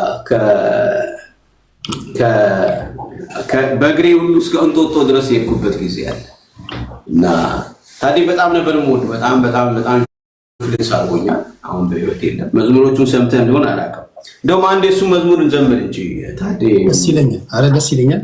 በእግሬ ሁሉ እስከ እንጦጦ ድረስ የሄድኩበት ጊዜ አለ እና ታዴ በጣም ነበር የምወደው። በጣም ፍልስ አድርጎኛል። አሁን በህይወት የለም። መዝሙሮቹን ሰምተህ እንደሆነ አላውቅም። እንደውም አንድ የእሱ መዝሙር እንዘምር እንጂ ታዴ። ደስ ይለኛል። ኧረ ደስ ይለኛል።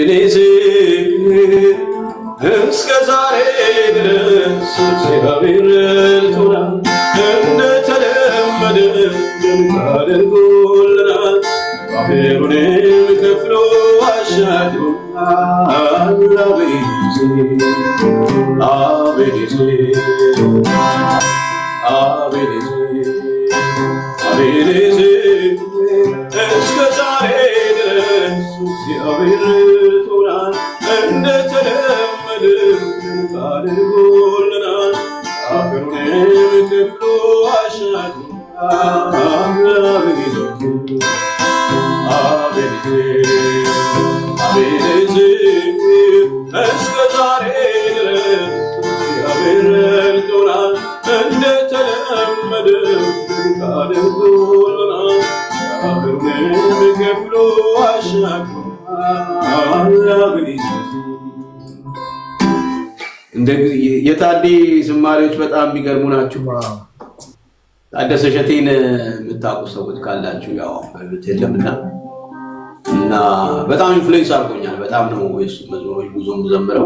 አቤኔዜር እስከ ዛሬ ድረስ እግዚአብሔር ረድቶናል፣ እንደተለመደ አድርጎልናል። ባህሩንም ከፍሎ አሻግሮናል። አቤኔዜር እስከ ዛሬ ድረስ እግዚአብሔር ረድቶናል፣ እንደተለመደ አድርጎልናል። ባህሩንም ከፍሎ አሻግሮናል። አቤኔዜር እስከ ዛሬ ድረስ እግዚአብሔር ረድቶናል፣ እንደተለመደ አድርጎልናል። ባህሩንም ከፍሎ አሻግሮናል። የታዴ ዝማሬዎች በጣም የሚገርሙ ናቸው። ታደሰ ሸቴን የምታውቁ ሰዎች ካላችሁ ያው በህይወት የለምና እና በጣም ኢንፍሉዌንስ አድርጎኛል። በጣም ነው የሱ መዝሙሮች ብዙ ዘምረው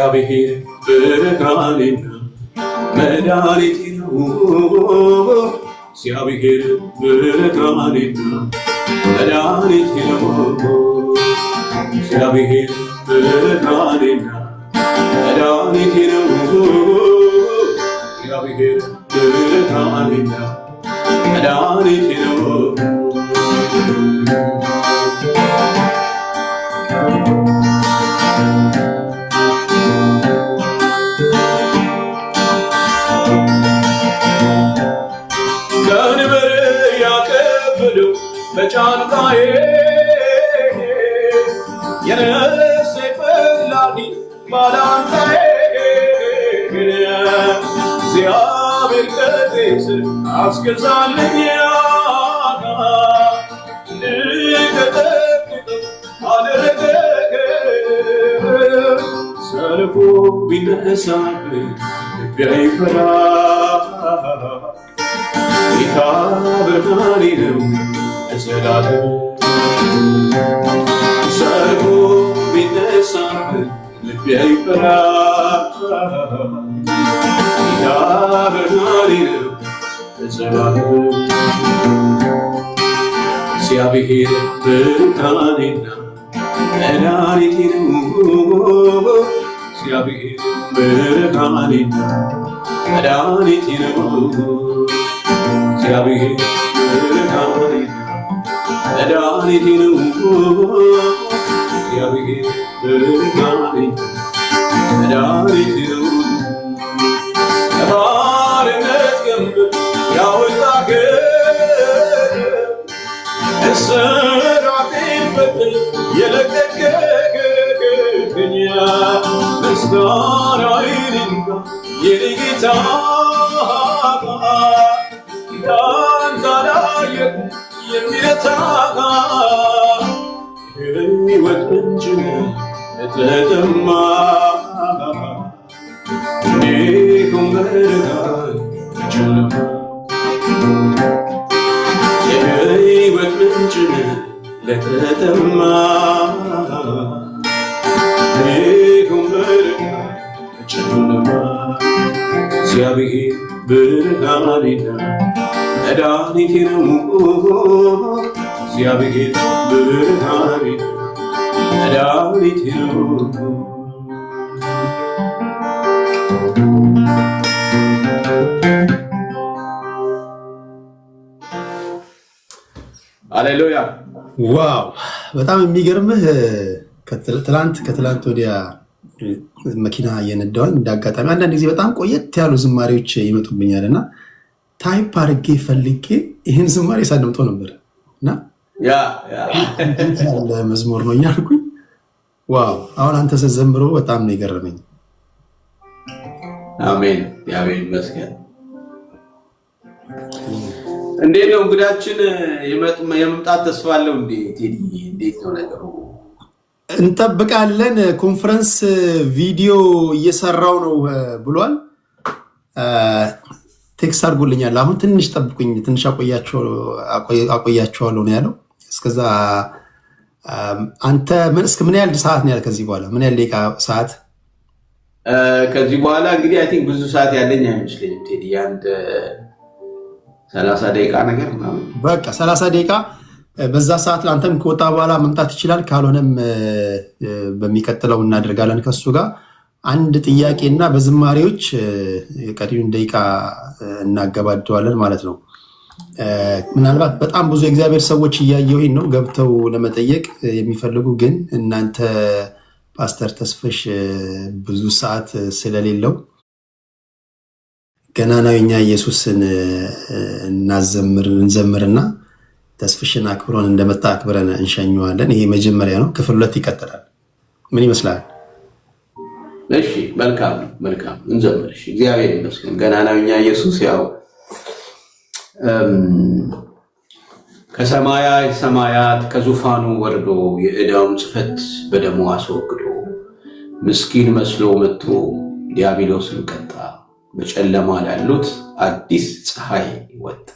እግዚአብሔር ብርሃኔና መድኃኒቴ ነው። እግዚአብሔር ብርሃኔና መድኃኒቴ ነው። እግዚአብሔር ብርሃኔና መድኃኒቴ ነው። እግዚአብሔር ብርሃኔና መድኃኒቴ ነው። ቀንበር ያከበደው በጫንቃዬ የነፍሴ ፈላጊ ባላንጣዬ እግዚአብሔር ቀጤ ስር አስገዛልኝ እንድቀጠቅጥ አደረገ። ሰልፉ ቢነሳብኝ ልቤ አይፈራ ጌታ ብርሃኔ ነው ለዘላለም። ሰልፉ ቢነሳብኝ ልቤ አይፈራ ጌታ ብርሃኔ ነው ለዘላለም። እግዚአብሔር ብርሃኔና መድኃኒቴ ነው። እግዚአብሔር ብርሃኔና መድኃኒቴ ነው። እግዚአብሔር ብርሃኔና መድኃኒቴ ነው። እግዚአብሔር ብርሃኔና መድኃኒቴ ነው። ከባርነት ቀንበር ያወጣኝ እስራቴን በትር የለቀቀኝ ምስጋናዬን እንካ የኔ ጌታ እንዳንተ አላየሁም የሚረታ የሕይወት ምንጭ ለተጠማ እንዲሁም በረሃን ጨለማ የሕይወት ምንጭ ለተጠማ እንዲሁም በረሃን ጨለማ እግዚአብሔር ብርሃኔና መድኃኒቴ ነው። እግዚአብሔር ብርሃኔና መድኃኒቴ ነው። ሃሌሉያ ዋው! በጣም የሚገርምህ ከትላንት ወዲያ መኪና እየነዳሁኝ እንዳጋጣሚ አንዳንድ ጊዜ በጣም ቆየት ያሉ ዝማሬዎች ይመጡብኛል እና ታይፕ አድርጌ ፈልጌ ይህን ዝማሬ ሳደምጠው ነበር እና ያለ መዝሙር ነው እያልኩኝ ዋው! አሁን አንተ ስትዘምረው በጣም ነው የገረመኝ። አሜን። እግዚአብሔር ይመስገን። እንዴት ነው እንግዳችን የመምጣት ተስፋ አለው እንዴ? ቴዲ እንዴት ነው ነገሩ? እንጠብቃለን። ኮንፈረንስ ቪዲዮ እየሰራው ነው ብሏል። ቴክስት አድርጎልኛል። አሁን ትንሽ ጠብቁኝ፣ ትንሽ አቆያቸዋለሁ ነው ያለው። እስከዛ አንተ እስከ ምን ያህል ሰዓት ነው ያለ? ከዚህ በኋላ ምን ያህል ደቂቃ ሰዓት? ከዚህ በኋላ እንግዲህ አይ ቲንክ ብዙ ሰዓት ያለኝ አይመስለኝም ቴዲ፣ አንድ 30 ደቂቃ ነገር ምናምን። በቃ 30 ደቂቃ በዛ ሰዓት ለአንተም ከወጣ በኋላ መምጣት ይችላል። ካልሆነም በሚቀጥለው እናደርጋለን ከሱ ጋር አንድ ጥያቄና በዝማሬዎች የቀሪውን ደቂቃ እናገባደዋለን ማለት ነው። ምናልባት በጣም ብዙ የእግዚአብሔር ሰዎች እያየሁኝ ነው ገብተው ለመጠየቅ የሚፈልጉ ግን እናንተ ፓስተር ተስፍሽ ብዙ ሰዓት ስለሌለው ገናናው የኛ ኢየሱስን እንዘምርና ተስፍሽን አክብሮን እንደመጣ አክብረን እንሸኘዋለን። ይሄ መጀመሪያ ነው። ክፍል 2 ይቀጥላል። ምን ይመስላል? እሺ፣ መልካም እንዘምር። እሺ፣ እግዚአብሔር ይመስገን። ገናናው የኛ ኢየሱስ ያው ከሰማያት ሰማያት ከዙፋኑ ወርዶ የዕዳውን ጽሕፈት በደሙ አስወግዶ ምስኪን መስሎ መጥቶ ዲያብሎስን ቀጣ። በጨለማ ላሉት አዲስ ፀሐይ ወጣ።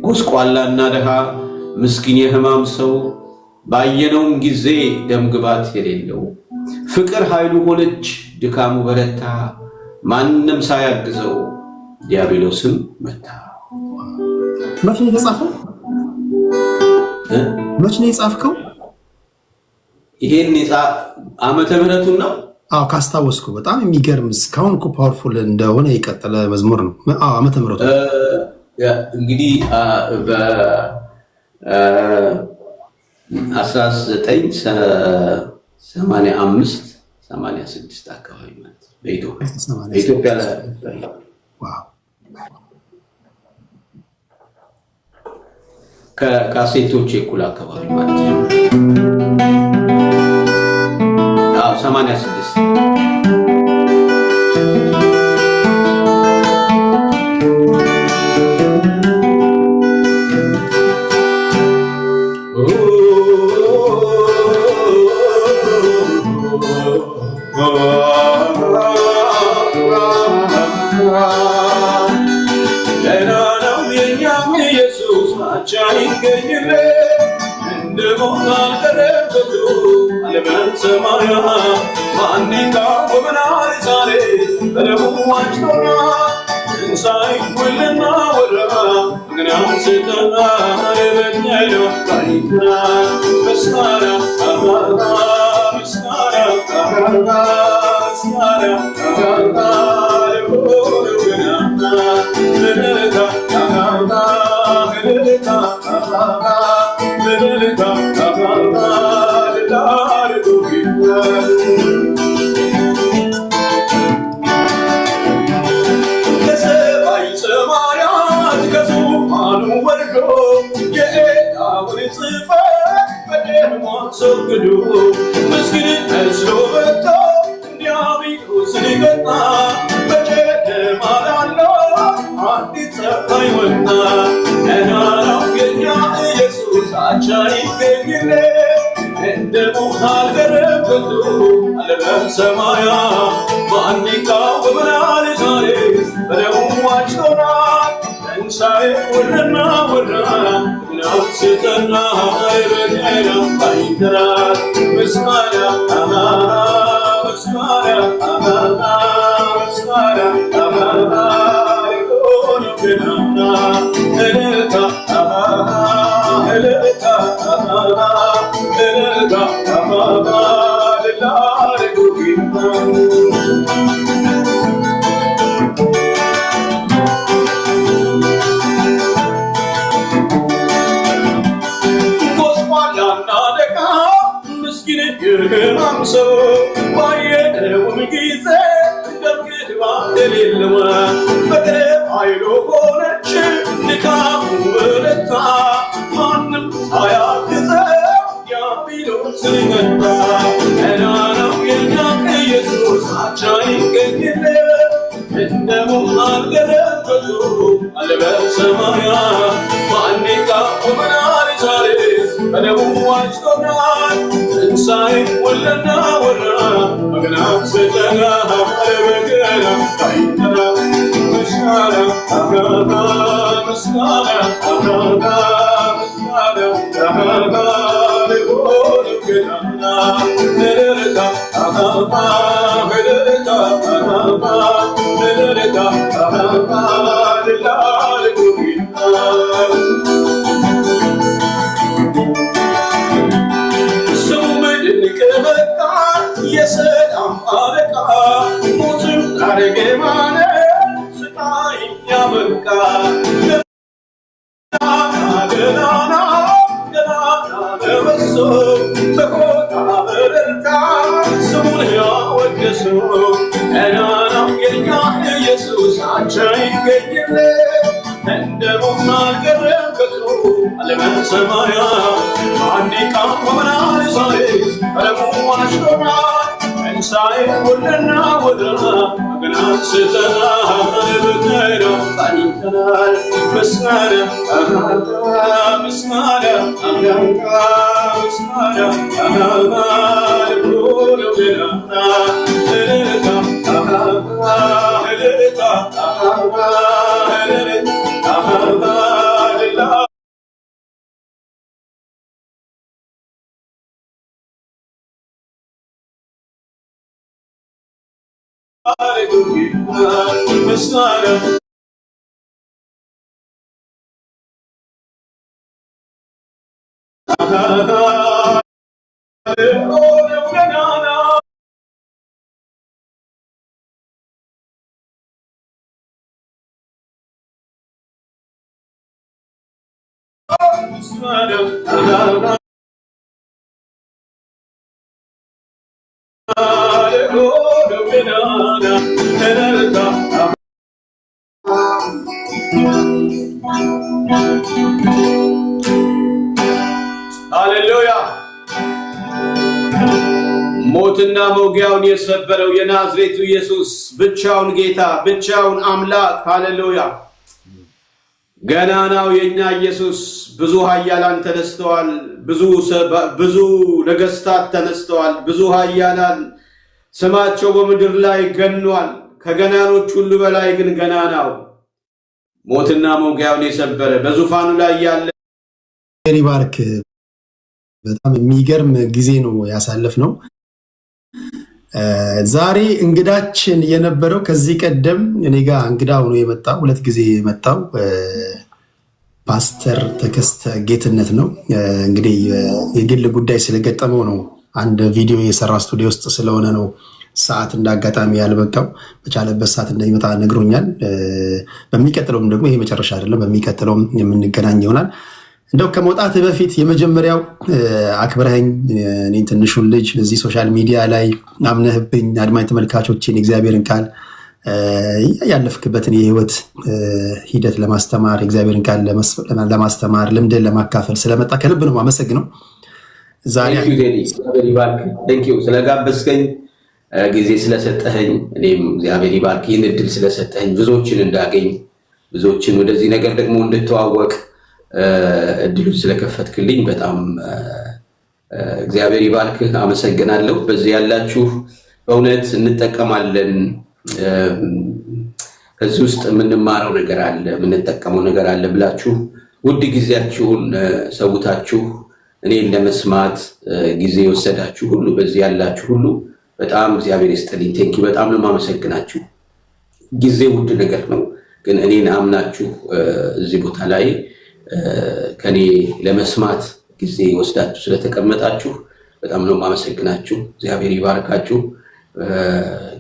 ጎስቋላና ደሃ ምስኪን የሕማም ሰው ባየነውም ጊዜ ደም ግባት የሌለው ፍቅር ኃይሉ ሆነች ድካሙ በረታ ማንም ሳያግዘው ዲያብሎስም መታ። መቼ ነው የጻፈው? መቼ ነው የጻፍከው? ይሄን ዓመተ ምህረቱን ነው? አዎ ካስታወስኩ በጣም የሚገርም እስካሁን እኮ ፓወርፉል እንደሆነ የቀጠለ መዝሙር ነው። አዎ ዓመተ ምህረቱ እንግዲህ በ1985 86 አካባቢ ማለት በኢትዮጵያ ላይ ከካሴቶች እኩል አካባቢ ማለት ነው። 86 ሃሌሉያ። ሞትና መውጊያውን የሰበረው የናዝሬቱ ኢየሱስ ብቻውን ጌታ፣ ብቻውን አምላክ። ሃሌሉያ። ገናናው የኛ ኢየሱስ። ብዙ ኃያላን ተነስተዋል፣ ብዙ ነገስታት ተነስተዋል፣ ብዙ ኃያላን ስማቸው በምድር ላይ ገኗል። ከገናኖች ሁሉ በላይ ግን ገናናው ሞትና መውጊያውን የሰበረ በዙፋኑ ላይ ያለ ባርክ። በጣም የሚገርም ጊዜ ነው ያሳለፍነው። ዛሬ እንግዳችን የነበረው ከዚህ ቀደም እኔ ጋር እንግዳ ሆኖ የመጣው 2 ጊዜ የመጣው ፓስተር ተከስተ ጌትነት ነው። እንግዲህ የግል ጉዳይ ስለገጠመው ነው። አንድ ቪዲዮ የሰራ ስቱዲዮ ውስጥ ስለሆነ ነው ሰዓት እንዳጋጣሚ ያልበቃው። በቻለበት ሰዓት እንደሚመጣ ነግሮኛል። በሚቀጥለውም ደግሞ ይሄ መጨረሻ አይደለም፣ በሚቀጥለውም የምንገናኝ ይሆናል። እንደው ከመውጣት በፊት የመጀመሪያው አክብረኸኝ እኔን ትንሹን ልጅ እዚህ ሶሻል ሚዲያ ላይ አምነህብኝ አድማጭ ተመልካቾችን የእግዚአብሔርን ቃል ያለፍክበትን የህይወት ሂደት ለማስተማር የእግዚአብሔርን ቃል ለማስተማር ልምድን ለማካፈል ስለመጣ ከልብ ነው የማመሰግነው። ዛሬ ስለጋበዝከኝ ጊዜ ስለሰጠኸኝ እኔም እግዚአብሔር ይባርክ። ይህን እድል ስለሰጠኸኝ ብዙዎችን እንዳገኝ ብዙዎችን ወደዚህ ነገር ደግሞ እንድተዋወቅ እድሉን ስለከፈትክልኝ በጣም እግዚአብሔር ይባርክ። አመሰግናለሁ። በዚህ ያላችሁ በእውነት እንጠቀማለን። ከዚህ ውስጥ የምንማረው ነገር አለ፣ የምንጠቀመው ነገር አለ ብላችሁ ውድ ጊዜያችሁን ሰውታችሁ እኔን ለመስማት ጊዜ የወሰዳችሁ ሁሉ በዚህ ያላችሁ ሁሉ በጣም እግዚአብሔር ይስጥልኝ። ቴንኪ። በጣም ነው የማመሰግናችሁ። ጊዜ ውድ ነገር ነው፣ ግን እኔን አምናችሁ እዚህ ቦታ ላይ ከኔ ለመስማት ጊዜ ወስዳችሁ ስለተቀመጣችሁ በጣም ነው የማመሰግናችሁ። እግዚአብሔር ይባርካችሁ፣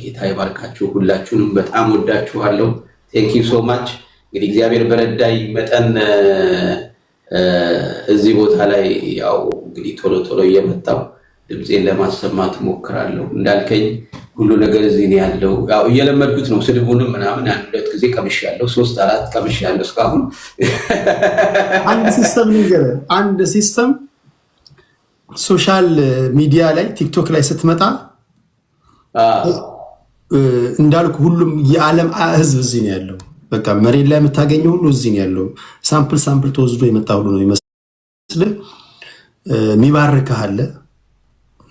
ጌታ ይባርካችሁ። ሁላችሁንም በጣም ወዳችኋለሁ። ቴንክ ዩ ሶ ማች። እንግዲህ እግዚአብሔር በረዳይ መጠን እዚህ ቦታ ላይ ያው እንግዲህ ቶሎ ቶሎ እየመጣው ድምፄን ለማሰማት ሞክራለሁ። እንዳልከኝ ሁሉ ነገር እዚህ ነው ያለው። ያው እየለመድኩት ነው። ስድቡንም ምናምን 1-2 ጊዜ ቀምሻለሁ፣ 3-4 ቀምሻለሁ እስካሁን። አንድ ሲስተም ሶሻል ሚዲያ ላይ ቲክቶክ ላይ ስትመጣ እንዳልኩ ሁሉም የዓለም ህዝብ እዚህ ነው ያለው። በቃ መሬት ላይ የምታገኘው ሁሉ እዚህ ነው ያለው። ሳምፕል ተወስዶ የመጣ ሁሉ ነው ይመስል። የሚባርክህ አለ፣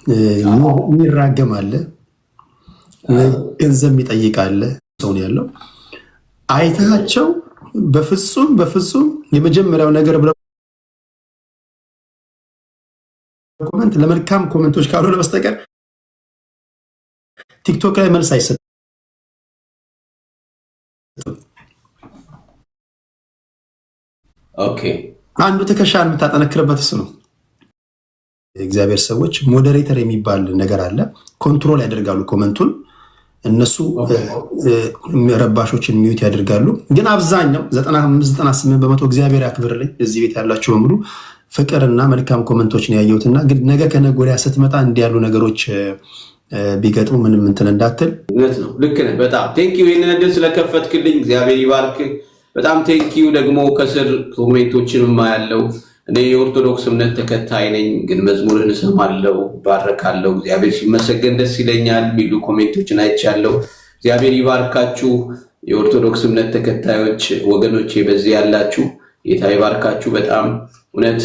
የሚራገም አለ፣ ገንዘብ የሚጠይቅ አለ። ሰው ነው ያለው። አይታቸው በፍጹም የመጀመሪያው ነገር ብለው ኮመንት ለመልካም ኮመንቶች ካልሆነ በስተቀር ቲክቶክ ላይ መልስ አይሰጥም። ኦኬ፣ አንዱ ትከሻን የምታጠነክርበት እሱ ነው። የእግዚአብሔር ሰዎች ሞዴሬተር የሚባል ነገር አለ። ኮንትሮል ያደርጋሉ ኮመንቱን። እነሱ ረባሾችን ሚዩት ያደርጋሉ። ግን አብዛኛው 95-98% እግዚአብሔር ያክብርልኝ እዚህ ቤት ያላችሁ በሙሉ ፍቅርና መልካም ኮመንቶች ነው ያየሁትና ግን ነገ ከነገ ወዲያ ስትመጣ እንዲህ ያሉ ነገሮች ቢገጥሙ ምንም እንትን እንዳትል። እውነት ነው፣ ልክ ነህ። በጣም ቴንኪው ይህንን እድል ስለከፈትክልኝ እግዚአብሔር ይባርክ። በጣም ቴንኪው። ደግሞ ከስር ኮሜንቶችንም ያለው እኔ የኦርቶዶክስ እምነት ተከታይ ነኝ፣ ግን መዝሙርን እሰማለሁ፣ ባረካለሁ፣ እግዚአብሔር ሲመሰገን ደስ ይለኛል የሚሉ ኮሜንቶችን አይቻለሁ። እግዚአብሔር ይባርካችሁ። የኦርቶዶክስ እምነት ተከታዮች ወገኖቼ በዚህ ያላችሁ ጌታ ይባርካችሁ። በጣም እውነት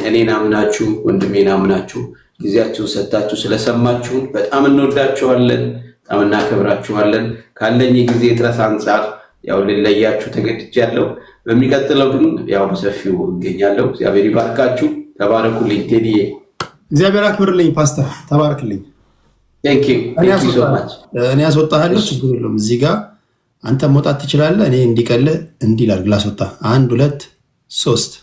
እኔን አምናችሁ ወንድሜን አምናችሁ ጊዜያችሁን ሰጥታችሁ ስለሰማችሁን በጣም እንወዳችኋለን፣ በጣም እናከብራችኋለን። ካለኝ የጊዜ እጥረት አንጻር ያው ልለያችሁ ተገድጃለሁ። በሚቀጥለው ግን ያው በሰፊው እገኛለሁ። እግዚአብሔር ይባርካችሁ። ተባረኩልኝ። ቴዲዬ እግዚአብሔር አክብርልኝ። ፓስተር ተባረክልኝ። ቴንክ ዩ ሶ ማች። እኔ ያስወጣሃለሁ፣ ችግር የለውም። እዚህ ጋር አንተ መውጣት ትችላለህ። እኔ እንዲቀልህ እንዲህ ላድርግ ላስወጣ። 1 2 3